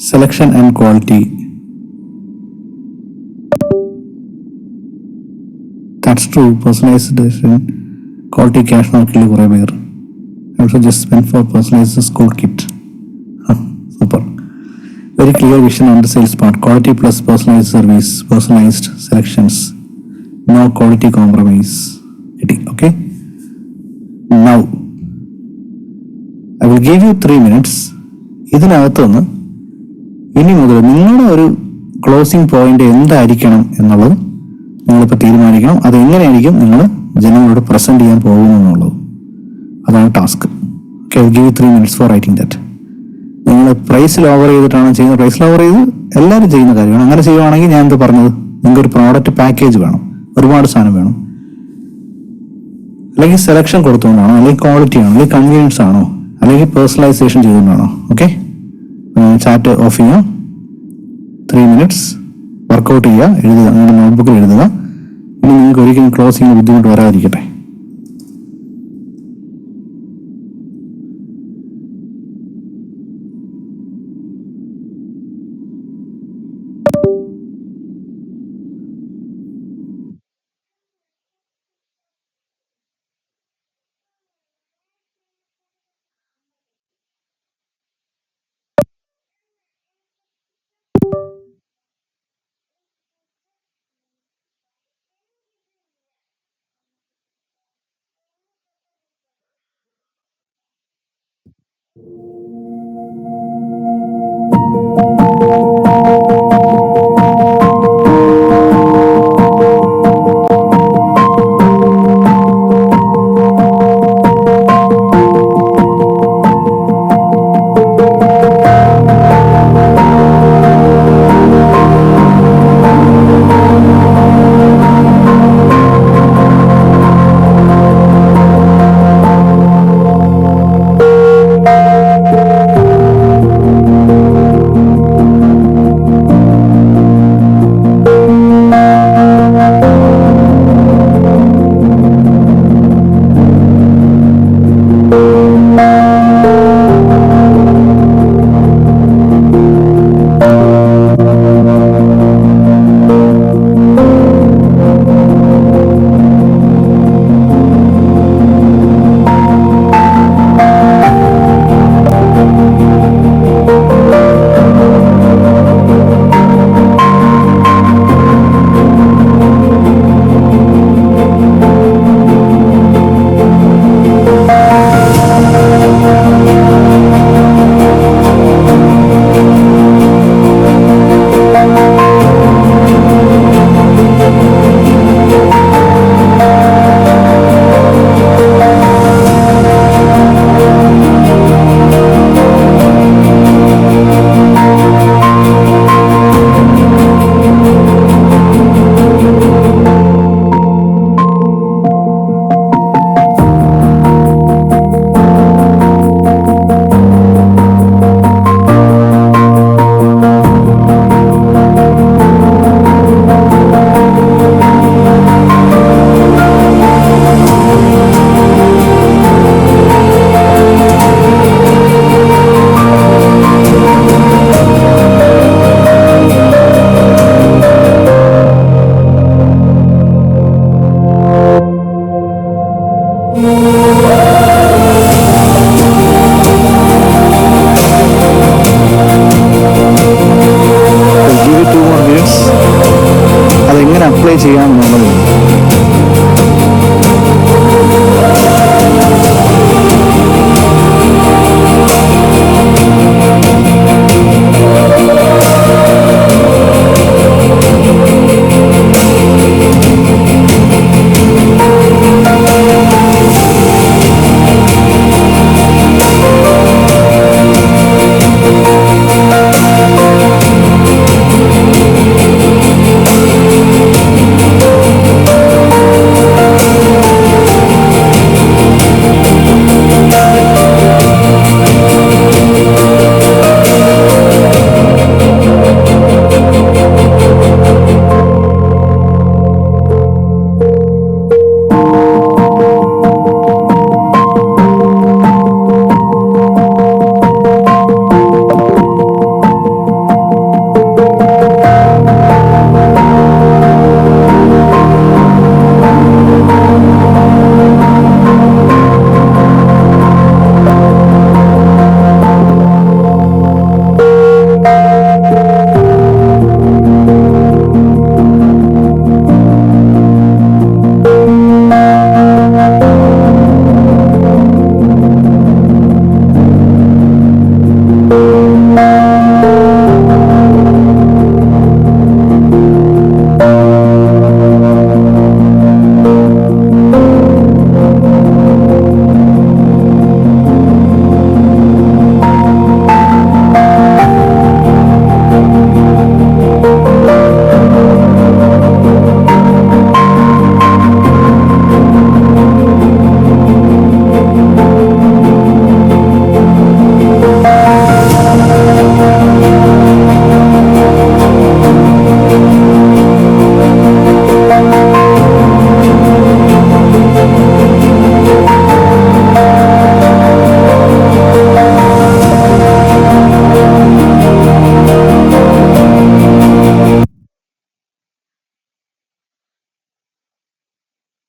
selection and quality. That's true. Personalization, quality cash നോക്കില്ല കുറേ പേർ. Also just spend for personalized school kit. Super. Very clear vision on the sales part. Quality plus personalized service, personalized selections. No quality compromise. Okay. Now I will give you 3 minutes. ഇതിനകത്തുനിന്ന് ഇനി മുതൽ നിങ്ങളുടെ ഒരു closing point എന്തായിരിക്കണം എന്നുള്ളത് നിങ്ങളിപ്പോൾ തീരുമാനിക്കണം. അതെങ്ങനെയായിരിക്കും നിങ്ങൾ ജനങ്ങളോട് പ്രസന്റ് ചെയ്യാൻ പോകുന്നു എന്നുള്ളത്. അതാണ് task. Okay, I give you 3 minutes for writing that. നിങ്ങൾ പ്രൈസ് ലോവർ ചെയ്തിട്ടാണ് ചെയ്യുന്നത്. പ്രൈസ് ലോവർ ചെയ്ത് എല്ലാവരും ചെയ്യുന്ന കാര്യമാണ്. അങ്ങനെ ചെയ്യുവാണെങ്കിൽ ഞാൻ എന്ത് പറഞ്ഞത്, നിങ്ങൾക്കൊരു പ്രോഡക്റ്റ് പാക്കേജ് വേണം, ഒരുപാട് സാധനം വേണം. അല്ലെങ്കിൽ സെലക്ഷൻ കൊടുത്തുകൊണ്ടാണോ, അല്ലെങ്കിൽ ക്വാളിറ്റി ആണോ, അല്ലെങ്കിൽ കൺവീനിയൻസ് ആണോ, അല്ലെങ്കിൽ പേഴ്സണലൈസേഷൻ ചെയ്തുകൊണ്ടാണോ? ഓക്കെ, ചാറ്റ് ഓഫ് ചെയ്യാം. 3 minutes വർക്കൗട്ട് ചെയ്യുക, എഴുതുക, നിങ്ങളുടെ നോട്ട്ബുക്കിൽ എഴുതുക. ഇനി നിങ്ങൾക്ക് ഒരിക്കലും ക്ലോസിങ്ങിന് ബുദ്ധിമുട്ട് വരാതിരിക്കട്ടെ. അപ്ലൈ ചെയ്യാമെന്നുള്ളത്.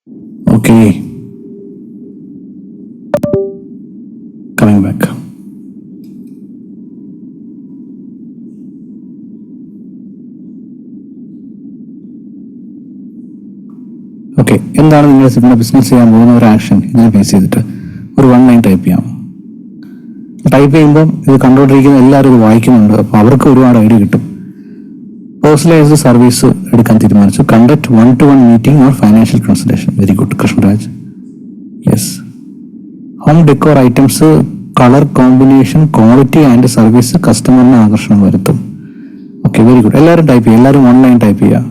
Okay, coming back. ഓക്കെ, എന്താണ് നിങ്ങൾ ബിസിനസ് ചെയ്യാൻ പോകുന്ന ഒരു ആക്ഷൻ ഇതിനെ ബേസ് ചെയ്തിട്ട് ഒരു 1 ലൈൻ ടൈപ്പ് ചെയ്യാം. ടൈപ്പ് ചെയ്യുമ്പോൾ ഇത് കണ്ടുകൊണ്ടിരിക്കുന്ന എല്ലാവരും ഇത് വായിക്കുന്നുണ്ട്, അപ്പോൾ അവർക്ക് ഒരുപാട് ഐഡിയ കിട്ടും. പേഴ്സണലൈസ്ഡ് സർവീസ് എടുക്കാൻ തീരുമാനിച്ചു. Conduct 1-to-1 meeting or financial consultation. Very good Krishnaraj. Yes. Home decor items, colour combination, quality and service കസ്റ്റമറിന് ആകർഷണം വരുത്തും. Okay, very good. എല്ലാവരും ടൈപ്പ് ചെയ്യുക, എല്ലാവരും 1 ലൈൻ ടൈപ്പ് ചെയ്യുക.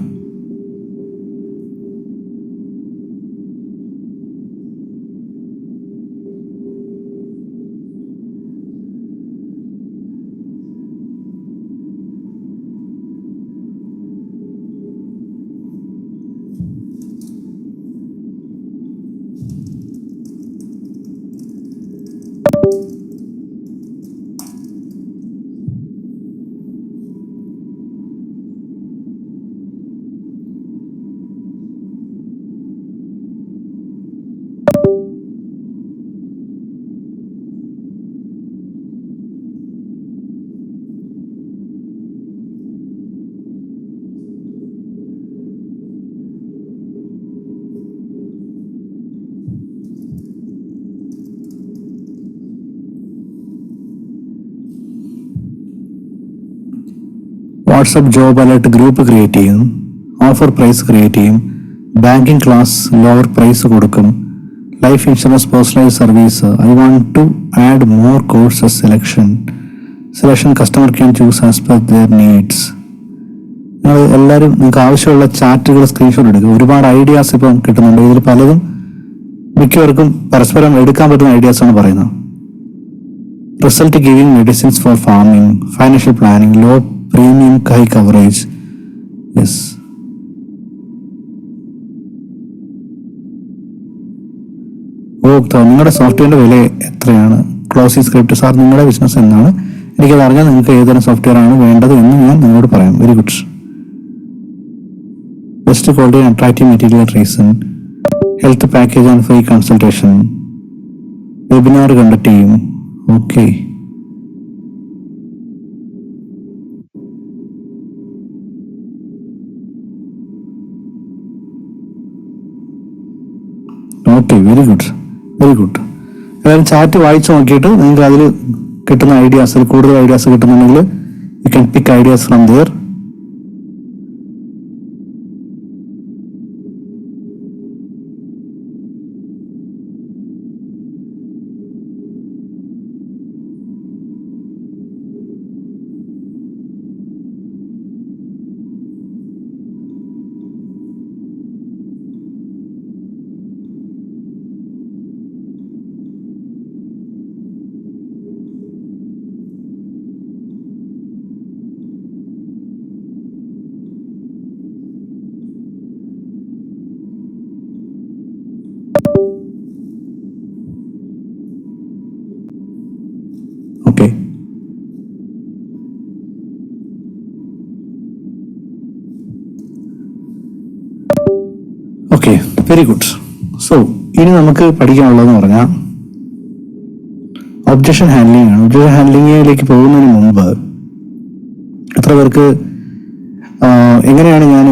WhatsApp job alert group create ചെയ്യും. ഓഫർ പ്രൈസ് ക്രിയേറ്റ് ചെയ്യും. Banking class lower price കൊടുക്കും. Life insurance personalise service. I want to add more courses. Selection customer can choose as per their needs. നിങ്ങൾ എല്ലാവരും നിങ്ങൾക്ക് ആവശ്യമുള്ള ചാറ്റുകൾ screenshot എടുക്കുക. ഒരുപാട് ideas ഇപ്പം കിട്ടുന്നുണ്ട്. ഇതിൽ പലതും മിക്കവർക്കും പരസ്പരം എടുക്കാൻ പറ്റുന്ന ഐഡിയാസാണ് പറയുന്നത്. Result giving medicines for farming, financial planning, low premium, high coverage. Yes. ഉപഭോക്താവ്, നിങ്ങളുടെ സോഫ്റ്റ്വെയറിന്റെ വില എത്രയാണ്? Closing script. സാർ, നിങ്ങളുടെ ബിസിനസ് എന്നാണ്? എനിക്കത് അറിഞ്ഞാൽ നിങ്ങൾക്ക് ഏതൊരു സോഫ്റ്റ്വെയർ ആണ് വേണ്ടത് എന്ന് ഞാൻ നിങ്ങളോട് പറയാം. Very good. Best quality, attractive material, reason, health package and free consultation. Webinar conduct ചെയ്യും. Okay. Okay, very good, very good. എല്ലാവരും ചാറ്റ് വായിച്ചു നോക്കിയിട്ട് നിങ്ങൾക്ക് അതിൽ കിട്ടുന്ന ഐഡിയാസിൽ കൂടുതൽ ഐഡിയാസ് കിട്ടുന്നുണ്ടെങ്കിൽ you can pick ideas from there. Okay, okay, very good. So ഇനി നമുക്ക് പഠിക്കാനുള്ളതെന്ന് പറഞ്ഞാൽ ഒബ്ജക്ഷൻ ഹാൻഡ്ലിംഗ് ആണ്. ഒബ്ജക്ഷൻ ഹാൻഡ്ലിങ്ങിലേക്ക് പോകുന്നതിന് മുമ്പ് എത്ര പേർക്ക് എങ്ങനെയാണ് ഞാൻ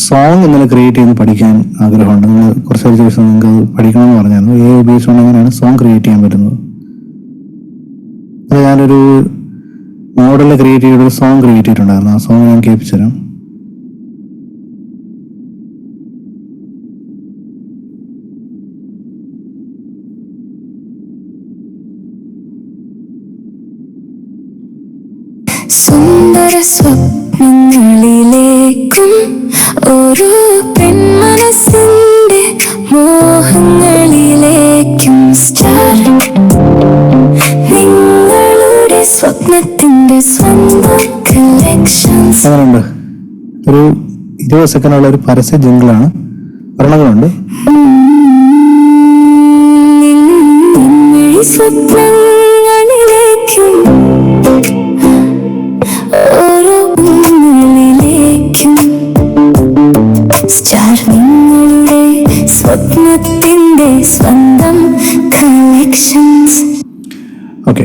സോങ് ഇന്നലെ ക്രിയേറ്റ് ചെയ്ത് പഠിക്കാൻ ആഗ്രഹമുണ്ട്? നിങ്ങൾ കുറച്ച് ദിവസം നിങ്ങൾക്ക് അത് പഠിക്കണമെന്ന് പറഞ്ഞായിരുന്നു. ഉപയോഗിച്ചുകൊണ്ട് എങ്ങനെയാണ് സോങ് ക്രിയേറ്റ് ചെയ്യാൻ പറ്റുന്നത്? ഞാനൊരു മോഡലിൽ ക്രിയേറ്റ് ചെയ്തൊരു സോങ് ക്രിയേറ്റ് ചെയ്തിട്ടുണ്ടായിരുന്നു. ആ സോങ് ഞാൻ കേൾപ്പിച്ചു തരാം. സുന്ദര സ്വപ്നങ്ങളിലേക്കും ഓരോ പെൺമനസ്സിന്റെ മോഹങ്ങളിലേക്കും സ്റ്റാർ, നിങ്ങളുടെ സ്വപ്നത്തിന്റെ സ്വന്തം കളക്ഷൻസ്. അങ്ങനെയുണ്ട്. ഒരു 20 സെക്കൻഡുള്ള ഒരു പരസ്യ ജിംഗിളാണ്. ഒരെണ്ണങ്ങളുണ്ട്. സ്വപ്നങ്ങളിലേക്കും ഓരോ പെൺമനസ്സിലേക്കും സ്റ്റാർ, നിങ്ങളുടെ സ്വപ്നത്തിന്റെ സ്വന്തം കളക്ഷൻസ്. ഓക്കെ,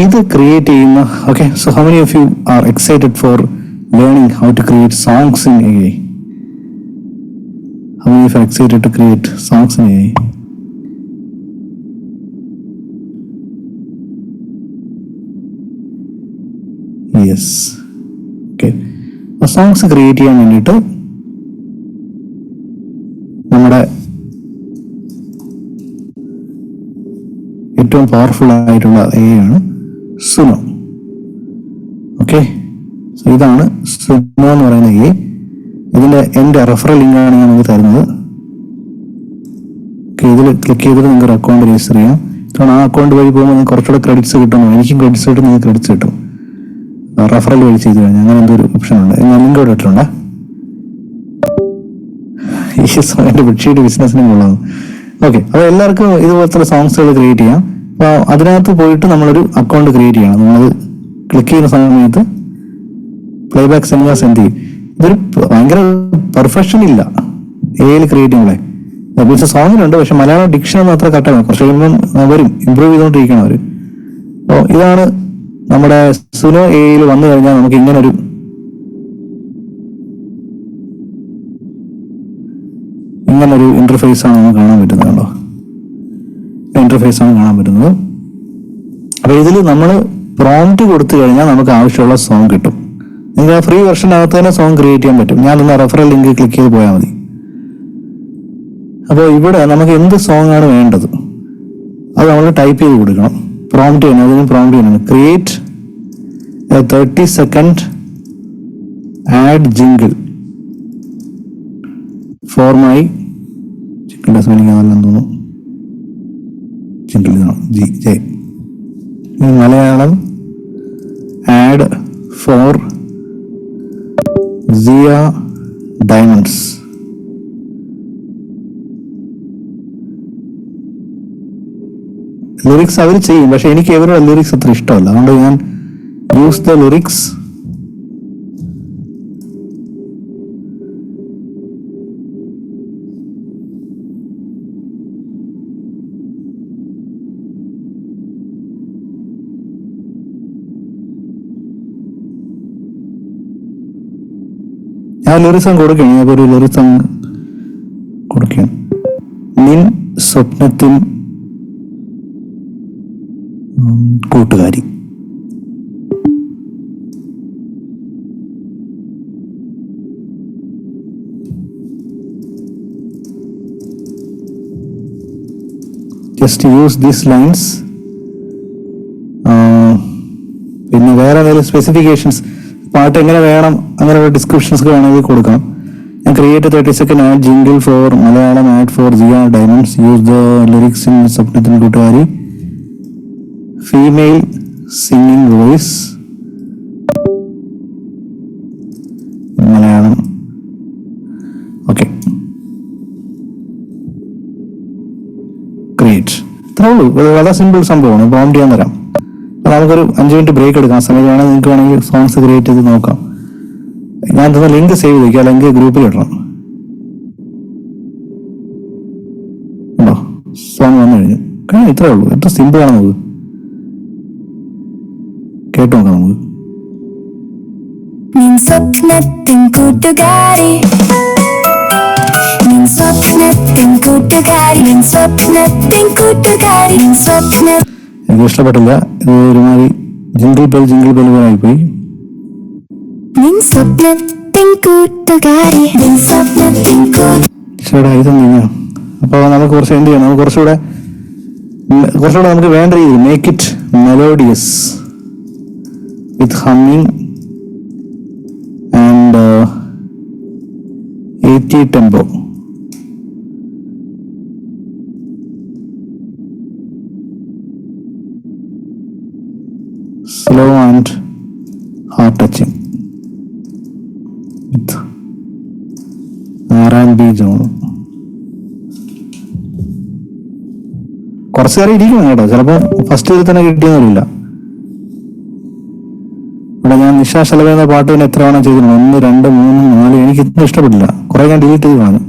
ഇത് ക്രിയേറ്റ് ചെയ്യുന്ന okay. So how many of you are excited for learning how to create songs in AI? How many of you are excited to create songs in AI? Yes. Okay, songs create ചെയ്യാൻ വേണ്ടിയിട്ട് നമ്മുടെ ഏറ്റവും powerful ആയിട്ടുള്ള AI ആണ് Suno. Okay, so ഇതാണ് സുനോ എന്ന് പറയുന്ന AI. ഇതിന്റെ എൻ്റെ റെഫറൽ ലിങ്കാണ് ഞാൻ നിങ്ങൾക്ക് തരുന്നത്. ഓക്കെ, ഇതിൽ ക്ലിക്ക് ചെയ്തിട്ട് നിങ്ങൾക്ക് ഒരു അക്കൗണ്ട് രജിസ്റ്റർ ചെയ്യാം. കാരണം ആ അക്കൗണ്ട് വഴി പോകുമ്പോൾ നിങ്ങൾക്ക് കുറച്ചുകൂടെ ക്രെഡിറ്റ്സ് കിട്ടും. എനിക്കും ക്രെഡിറ്റ്സ് കിട്ടും, നിങ്ങൾക്ക് ക്രെഡിറ്റ്സ് കിട്ടും. റെഫറൽ വഴി ചെയ്ത് കഴിഞ്ഞാൽ അങ്ങനെ എന്തൊരു ഓപ്ഷൻ ഉണ്ട്. ഞാൻ ലിങ്ക് ഇവിടെ ഇട്ടിട്ടുണ്ട്. എൻ്റെ ബെഡ്ഷീറ്റ് ബിസിനസ്സിനും കൊള്ളാം. ഓക്കെ, അപ്പോൾ എല്ലാവർക്കും ഇതുപോലത്തെ സോങ്സുകൾ ക്രിയേറ്റ് ചെയ്യാം. അപ്പോൾ അതിനകത്ത് പോയിട്ട് നമ്മളൊരു അക്കൗണ്ട് ക്രിയേറ്റ് ചെയ്യണം. നമ്മളത് ക്ലിക്ക് ചെയ്യുന്ന സമയത്ത് പ്ലേബാക്ക് സെൻഡ് ചെയ്യും. ഇതൊരു ഭയങ്കര പെർഫെക്ഷൻ ഇല്ല AI ക്രിയേറ്റ് ചെയ്യുമ്പോഴേ. മീൻസ് സോങ്ങിനുണ്ട്, പക്ഷെ മലയാളം ഡിക്ഷനൊന്നും അത്ര കറക്റ്റാണ്. കുറച്ച് കഴിയുമ്പം വരും, ഇമ്പ്രൂവ് ചെയ്തുകൊണ്ടിരിക്കണം അവർ. അപ്പോൾ ഇതാണ് നമ്മുടെ സുനോ AI വന്നു കഴിഞ്ഞാൽ നമുക്ക് ഇങ്ങനൊരു ഇന്റർഫേസ് ആണ് നമുക്ക് കാണാൻ പറ്റുന്നത്. കണ്ടോ, ഇന്റർഫേസ് ആണ് കാണാൻ പറ്റുന്നത്. അപ്പൊ ഇതിൽ നമ്മൾ പ്രോംപ്റ്റ് കൊടുത്തു കഴിഞ്ഞാൽ നമുക്ക് ആവശ്യമുള്ള സോങ് കിട്ടും. നിങ്ങൾക്ക് ആ ഫ്രീ വെർഷനകത്ത് തന്നെ സോങ് ക്രിയേറ്റ് ചെയ്യാൻ പറ്റും. ഞാൻ ഒന്ന് റെഫറൽ ലിങ്ക് ക്ലിക്ക് ചെയ്ത് പോയാൽ മതി. അപ്പോൾ ഇവിടെ നമുക്ക് എന്ത് സോങ് ആണ് വേണ്ടത് അത് നമ്മൾ ടൈപ്പ് ചെയ്ത് കൊടുക്കണം. പ്രോംപ്റ്റ് ചെയ്യണം, അതിന് പ്രോംപ്റ്റ് ചെയ്യണം. Create 30 second ad jingle for my ജിങ്കിളിന്റെ സ്പെല്ലിംഗ് അതല്ലെന്ന് തോന്നുന്നു. ജിങ്കിൾ ഇതാണ് J Malayalam ad for Siya Diamonds. Lyrics അവർ ചെയ്യും, പക്ഷെ എനിക്ക് ഇവരുടെ ലിറിക്സ് അത്ര ഇഷ്ടമല്ല. അതുകൊണ്ട് ഞാൻ യൂസ് ദ ലിറിക്സ്. ഞാൻ ലിറിക്സ് കൊടുക്കുകയാണ്. ഞാൻ ഒരു ലിറിക്സ് കൊടുക്കുകയാണ്. നിൻ സ്വപ്നത്തിൻ കൂട്ടുകാരി. Just use these lines. പിന്നെ വേറെ എന്തെങ്കിലും സ്പെസിഫിക്കേഷൻസ്, പാട്ട് എങ്ങനെ വേണം അങ്ങനെയുള്ള ഡിസ്ക്രിപ്ഷൻസ് വേണമെങ്കിൽ കൊടുക്കാം. ഞാൻ create 30 second ad jingle for Malayalam ad for Siya Diamonds. Use the lyrics in സ്വപ്നത്തിൻ കൂട്ടുകാരി. Female singing voice Malayalam. Okay, create. ഇത്രേ ഉള്ളൂ. വളരെ സിമ്പിൾ സംഭവമാണ്. പ്രോംപ്റ്റ് ചെയ്യാൻ തരാം. നമുക്കൊരു 5 മിനിറ്റ് ബ്രേക്ക് എടുക്കാം. സമയത്ത് വേണമെങ്കിൽ നിങ്ങൾക്ക് വേണമെങ്കിൽ സോങ്സ് ക്രിയേറ്റ് ചെയ്ത് നോക്കാം. ഞാൻ തന്ന ലിങ്ക് സേവ് ചെയ്തേക്കുക, ലിങ്ക് ഗ്രൂപ്പിൽ ഇടണം. ഉണ്ടോ, സോങ് വന്നു കഴിഞ്ഞു. കാരണം ഇത്രേ ഉള്ളൂ. എത്ര സിമ്പിൾ ആണ്. നമുക്ക് കേട്ടു നോക്കാം. നമുക്ക് നിൻ സ്വപ്നത്തിൻ കൂട്ടുകാരി, നിൻ സ്വപ്നത്തിൻ കൂട്ടുകാരി, നിൻ സ്വപ്നത്തിൻ കൂട്ടുകാരി, നിൻ സ്വപ്ന. എനിക്ക് ഇഷ്ടപ്പെട്ടില്ല. ഇത് ഒരുമാതിരി ജിങ്കിൾ ബെൽ പോലെ ആയിപ്പോയി. നിൻ സ്വപ്നത്തിൻ കൂട്ടുകാരി, നിൻ സ്വപ്നത്തിൻ ചേട്ടാ ഇതൊന്നും. അപ്പോൾ നമുക്ക് കുറച്ച് എന്ത് ചെയ്യണം, നമുക്ക് കുറച്ചുകൂടെ നമുക്ക് വേണ്ട രീതിയിൽ make it melodious with humming and 80 tempo. Slow and heart touching with R&B zone. കുറച്ച് നേരം ഇരിക്കണം കേട്ടോ. ചിലപ്പോൾ ഫസ്റ്റ് ഇതിൽ തന്നെ കിട്ടിയെന്നില്ല. ഇവിടെ ഞാൻ നിശാ ശലഭ എന്ന പാട്ട് തന്നെ എത്ര തവണ ചെയ്തിട്ടുണ്ട്. 1, 2, 3, 4. എനിക്ക് ഇത്ര ഇഷ്ടപ്പെട്ടില്ല. കുറെ ഞാൻ ഡിലീറ്റ് ചെയ്ത് കാണും.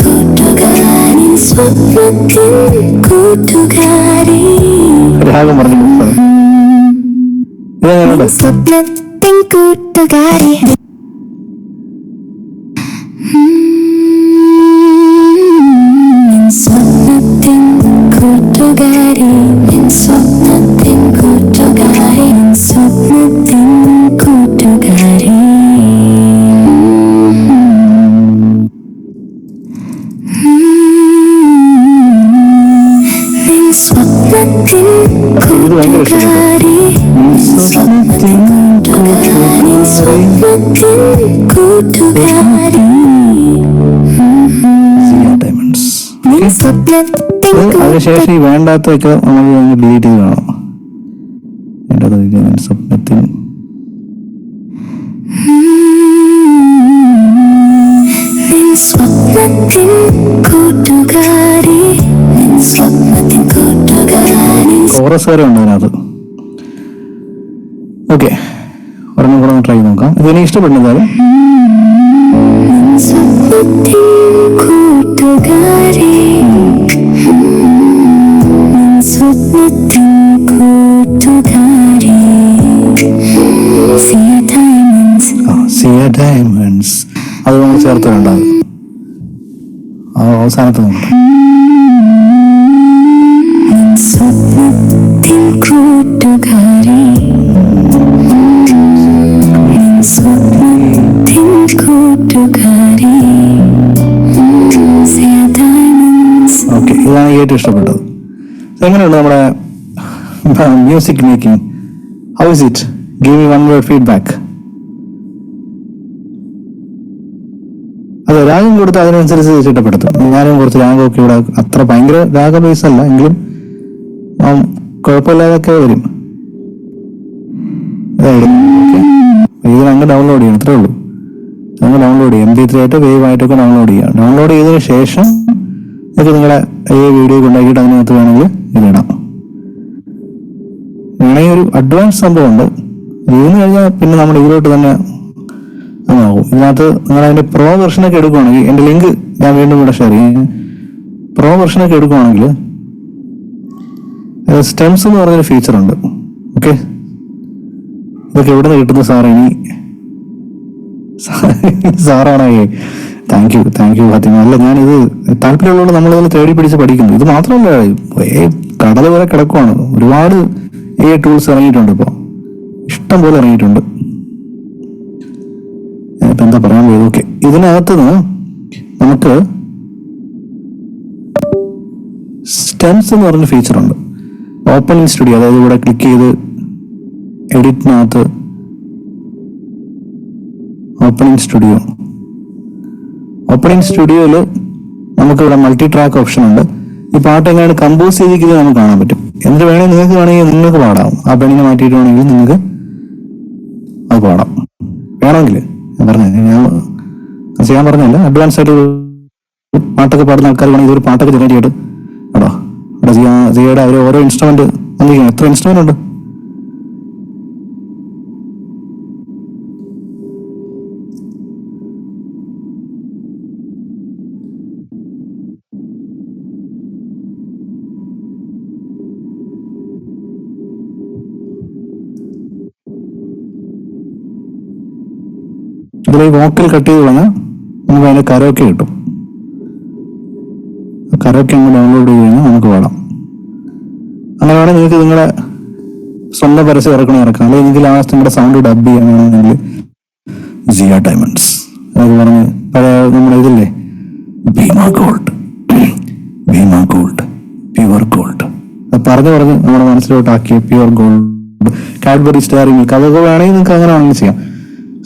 കൂട്ടുകാരി സ്വപ്നത്തിൻ കൂട്ടുകാരി രാഗം പറഞ്ഞു ഇതെങ്ങനെയുണ്ട്? സ്വപ്നത്തിൻ കൂട്ടുകാരി സ്വപ്നത്തിൻ കൂട്ടുകാരി സ്വപ്നത്തിൻ കൂട്ടുകാരി സ്വപ്നത്തിൻ കൂട്ടുകാരി സ്വപ്നത്തിൻ കൂട്ടുകാരി സ്വപ്നത്തിൻ കൂട്ടുകാരി സ്വപ്നത്തിൻ കൂട്ടുകാരി ഡയമണ്ട്സ്. സ്വപ്നത്തിൻ അതിനുശേഷം ഈ വേണ്ടാത്തൊക്കെ നമ്മൾ ഡിലീറ്റ് ചെയ്ത് കാണാം. സ്വപ്നത്തിൽ സ്വപ്നത്തിൻ കൂട്ടുകാരി സ്വപ്നത്തിൻ കൂട്ടുകാരി കോറസ് വരെ ഉണ്ട് അതിനകത്ത്. ഓക്കെ, ഒരെണ്ണം കൂടെ ട്രൈ ചെയ്ത് നോക്കാം. ഇതെനിക്ക് ഇഷ്ടപ്പെടുന്നത് സ്വപ്നത്തിൻ കൂട്ടുകാരി സ്വപ്നത്തിൻ കൂട്ടുകാരി സിയ ഡയമണ്ട്സ് സിയ ഡയമണ്ട്സ്. അത് നമ്മൾ ചേർത്തിട്ടുണ്ടാകും അവസാനത്ത് നോക്കാം. സ്വപ്നത്തിൻ കൂട്ടുകാരി സ്വപ്നത്തിൻ കൂട്ടുകാരി സിയ ഡയമണ്ട്സ്. ഓക്കെ, ഇതാണ് ഏറ്റവും ഇഷ്ടപ്പെട്ടത്. എങ്ങനെയുണ്ട് നമ്മുടെ music making? How is it? Give me one word feedback. അതെ, രാഗം കൊടുത്ത് അതിനനുസരിച്ച് ചിട്ടപ്പെടുത്തും. ഞാനും കുറച്ച് രാഗമൊക്കെ ഇവിടെ അത്ര ഭയങ്കര രാഗ ബേസ് അല്ല എങ്കിലും കുഴപ്പമില്ലാതൊക്കെ വരും. ഇതിന് അങ്ങ് ഡൗൺലോഡ് ചെയ്യണം, അത്രേ ഉള്ളൂ. അങ്ങ് ഡൗൺലോഡ് ചെയ്യാം. MP3 ആയിട്ട് വേവ് ആയിട്ടൊക്കെ ഡൗൺലോഡ് ചെയ്യാം. ഡൗൺലോഡ് ചെയ്തതിന് ശേഷം ഇത് നിങ്ങളെ ഈ വീഡിയോ ഉണ്ടാക്കിയിട്ട് അതിനകത്ത് വേണമെങ്കിൽ ഇതിടാം. വേണമെങ്കിൽ ഒരു അഡ്വാൻസ് സംഭവമുണ്ട്. ഇതിന് കഴിഞ്ഞാൽ പിന്നെ നമ്മൾ ഇതിലോട്ട് തന്നെ ആകും. ഇതിനകത്ത് നിങ്ങൾ അതിന്റെ പ്രോ വെർഷനൊക്കെ എടുക്കുവാണെങ്കിൽ എന്റെ ലിങ്ക് ഞാൻ വീണ്ടും ഇവിടെ ഷെയർ ചെയ്യും. പ്രോ വെർഷനൊക്കെ എടുക്കുവാണെങ്കിൽ സ്റ്റെംസ് എന്ന് പറഞ്ഞൊരു ഫീച്ചർ ഉണ്ട്. ഓക്കെ, ഇതൊക്കെ എവിടെ നിന്ന് കിട്ടുന്ന സാർ? ഇനി സാറാണോ? Thank you Fathima. അല്ല, ഞാനിത് താല്പര്യമുള്ളതുകൊണ്ട് നമ്മളിതിൽ തേടി പിടിച്ച് പഠിക്കുന്നു. ഇത് മാത്രമല്ല, കടൽ വരെ കിടക്കുവാണ്. ഒരുപാട് ടൂൾസ് ഇറങ്ങിയിട്ടുണ്ട്, ഇപ്പോൾ ഇഷ്ടം പോലെ ഇറങ്ങിയിട്ടുണ്ട്. ഇപ്പൊ എന്താ പറയാൻ പോയത്? ഓക്കെ, ഇതിനകത്തുനിന്ന് നമുക്ക് സ്റ്റെംസ് എന്ന് പറഞ്ഞ ഫീച്ചർ ഉണ്ട്. ഓപ്പണിംഗ് സ്റ്റുഡിയോ, അതായത് ഇവിടെ ക്ലിക്ക് ചെയ്ത് എഡിറ്റിനകത്ത് ഓപ്പണിംഗ് സ്റ്റുഡിയോയിൽ നമുക്ക് ഇവിടെ മൾട്ടി ട്രാക്ക് ഓപ്ഷൻ ഉണ്ട്. ഈ പാട്ട് എങ്ങനെയാണ് കമ്പോസ് ചെയ്തിരിക്കുന്നത് നമുക്ക് കാണാൻ പറ്റും. എന്നിട്ട് വേണമെങ്കിൽ നിങ്ങൾക്ക് പാടാം. ആ പെണ്ണിനെ മാറ്റിയിട്ട് വേണമെങ്കിൽ നിങ്ങൾക്ക് അത് പാടാം. വേണമെങ്കിൽ ഞാൻ ചെയ്യാൻ പറഞ്ഞല്ല, അഡ്വാൻസ് ആയിട്ട് പാട്ടൊക്കെ പാടുന്ന ആൾക്കാർ വേണമെങ്കിൽ ഇതൊരു പാട്ടൊക്കെ ജനറേറ്റ് ചെയ്തിട്ട് കേട്ടോ ഇവിടെ ജിയുടെ അവർ ഓരോ ഇൻസ്ട്രുമെന്റ് വന്നിരിക്കണം. എത്ര ഇൻസ്ട്രുമെന്റ് ഉണ്ട്? ഇതിൽ വോക്കൽ കട്ട് ചെയ്ത് കഴിഞ്ഞാൽ നമുക്ക് അതിന്റെ കരോക്കെ കിട്ടും. കരോക്കെ നമ്മൾ ഡൗൺലോഡ് ചെയ്ത് കഴിഞ്ഞാൽ നമുക്ക് പാടാം. അങ്ങനെ വേണമെങ്കിൽ നിങ്ങൾക്ക് നിങ്ങളുടെ സ്വന്തം പരസ്യം ഇറക്കാം. അല്ലെങ്കിൽ നിങ്ങൾക്ക് ലാസ്റ്റ് നിങ്ങളുടെ സൗണ്ട് ഡബ് ചെയ്യാനാണെങ്കിൽ സിയ ഡയമണ്ട്സ് അതൊക്കെ പറഞ്ഞ് പഴയ നമ്മുടെ ഇതില്ലേ ഭീമ ഗോൾഡ് പ്യുവർ ഗോൾഡ് അത് പറഞ്ഞ് നമ്മുടെ മനസ്സിലോട്ടാക്കിയ pure gold, Cadbury starring milk, അതൊക്കെ വേണമെങ്കിൽ നിങ്ങൾക്ക് അങ്ങനെ വേണമെങ്കിൽ ചെയ്യാം.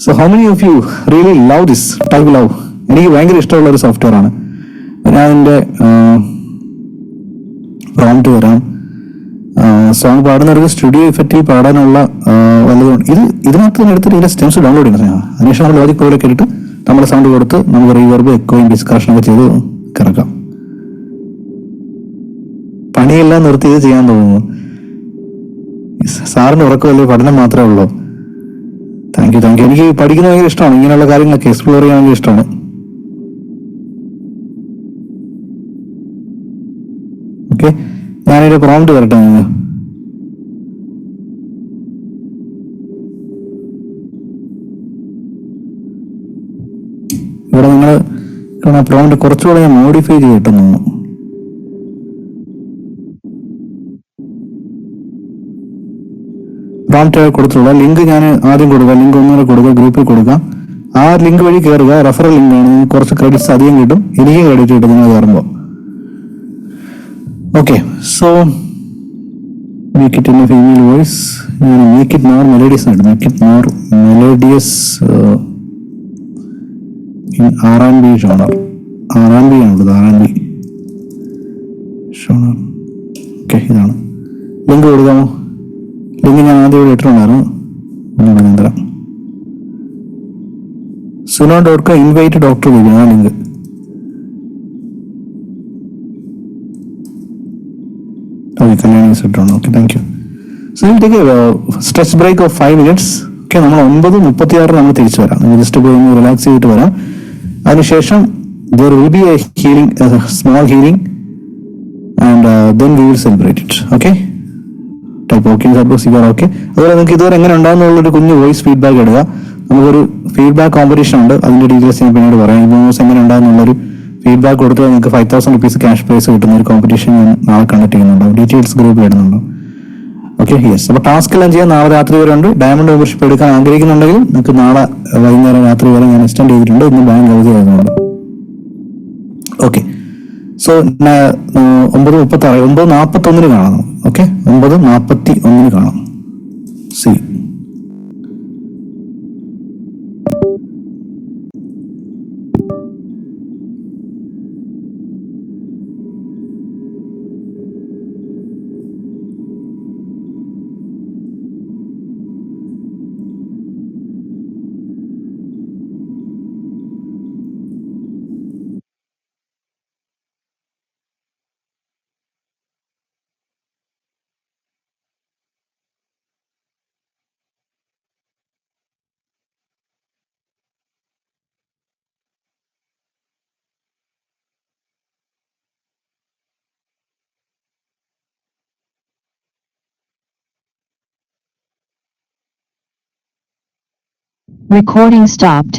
So how many of you really love this type love? എനിക്ക് ഭയങ്കര ഇഷ്ടമുള്ള ഒരു സോഫ്റ്റ്വെയർ ആണ്. ഞാൻ അതിൻ്റെ പ്രോംപ്റ്റ് തരാം. സോങ് പാടുന്നവർക്ക് സ്റ്റുഡിയോ ഇഫക്റ്റിൽ പാടാനുള്ള വല്ലതും ഇതിനകത്ത് തന്നെ എടുത്തിട്ട് ഇതിന്റെ സ്റ്റെംസ് ഡൗൺലോഡ് ചെയ്യണം. അതിനുശേഷം നമ്മൾ ലോജിക് പ്രോയിലൊക്കെ ഇട്ടിട്ട് നമ്മുടെ സൗണ്ട് കൊടുത്ത് നമുക്ക് റീവർബ്, എക്കോയും ഡിസ്കഷൻ ഒക്കെ ചെയ്ത് കിടക്കാം. പണിയെല്ലാം നിർത്തി ഇത് ചെയ്യാൻ തോന്നുന്നു. സാറിന് ഉറക്കമല്ലേ, പഠനം മാത്രമേ ഉള്ളൂ. Thank you. എനിക്ക് പഠിക്കുന്നത് ഭയങ്കര ഇഷ്ടമാണ്. ഇങ്ങനെയുള്ള കാര്യങ്ങളൊക്കെ എക്സ്പ്ലോർ ചെയ്യാൻ ഭയങ്കര ഇഷ്ടമാണ്. ഓക്കെ, ഞാനൊരു പ്രോംപ്റ്റ് തരട്ടെ നിങ്ങൾ. ഇവിടെ നിങ്ങൾ പ്രോംപ്റ്റ് കുറച്ചുകൂടെ ഞാൻ മോഡിഫൈ ചെയ്തിട്ടെന്ന് തോന്നുന്നു. പ്രോംപ്റ്റ് കൊടുത്തുള്ള ലിങ്ക് ഞാൻ ആദ്യം കൊടുക്കാം, ലിങ്ക് ഒന്നുകൂടെ കൊടുക്കുക, ഗ്രൂപ്പിൽ കൊടുക്കാം. ആ ലിങ്ക് വഴി കയറുക, റെഫറൽ ലിങ്ക് ആണ്, നിങ്ങൾക്ക് കുറച്ച് ക്രെഡിറ്റ്സ് അധികം കിട്ടും, എനിക്ക് ക്രെഡിറ്റ് കിട്ടും നിങ്ങൾ കയറുമ്പോൾ. Okay, so make it in a female voice. Make it more melodious ആയിട്ട്, make it more melodious in R&B genre. R&B ആണുള്ളത്, R&B ഷോണർ. ഓക്കെ, ഇതാണ് ലിങ്ക് കൊടുക്കാമോ? ലിങ്ക് ഞാൻ ആദ്യം ഇവിടെ ഇട്ടിട്ടുണ്ടായിരുന്നു, ഒന്നും തരാം. suno.com ഇൻവൈറ്റ് ഡോക്ടർ വിളിക്കും, ആ ലിങ്ക്. ഓക്കെ, കല്യാണി ഇട്ടിട്ടുണ്ട്. Okay, thank you. So will take a stretch break of 5 minutes. Okay, നമ്മൾ 9:36 നമ്മൾ തിരിച്ചു വരാം. ജസ്റ്റ് പോയി ഒന്ന് റിലാക്സ് ചെയ്തിട്ട് വരാം. അതിനുശേഷം there will be a healing, a small healing, and then we will celebrate it. Okay, type okay, suppose you are okay. അതുപോലെ നിങ്ങൾക്ക് ഇതുവരെ എങ്ങനെ ഉണ്ടാകുന്നുള്ളൊരു കുഞ്ഞ് വോയിസ് ഫീഡ്ബാക്ക് ഇടുക. നമുക്കൊരു ഫീഡ്ബാക്ക് കോമ്പറ്റീഷൻ ഉണ്ട്, അതിന്റെ ഡീറ്റെയിൽസ് ഞാൻ പിന്നീട് പറയാം. ഈ മൂന്ന് എങ്ങനെ ഉണ്ടാകുന്നുള്ളൊരു ഫീഡ്ബാക്ക് കൊടുത്താൽ നിങ്ങൾക്ക് 5,000 rupees ക്യാഷ് പ്രൈസ് കിട്ടുന്ന ഒരു കോമ്പറ്റീഷൻ ഞാൻ നാളെ കണ്ടക്ട് ചെയ്യുന്നുണ്ടാവും. ഡീറ്റെയിൽസ് ഗ്രൂപ്പിൽ ഇടുന്നുണ്ടോ? Okay, yes. അപ്പോൾ ടാസ്ക് എല്ലാം ചെയ്യാൻ നാളെ രാത്രി വരെ ഉണ്ട്. ഡയമണ്ട് മെമ്പർഷിപ്പ് എടുക്കാൻ ആഗ്രഹിക്കുന്നുണ്ടെങ്കിൽ നിങ്ങൾക്ക് നാളെ വൈകുന്നേരം രാത്രി വരെ ഞാൻ എക്സ്റ്റെൻഡ് ചെയ്തിട്ടുണ്ട്. ഇന്ന് ബാങ്ക് അവധി ആയതുകൊണ്ട്. ഓക്കെ, സോ 9:36, 9:41 കാണാം. ഓക്കെ, 9:41 കാണാം. C Recording stopped.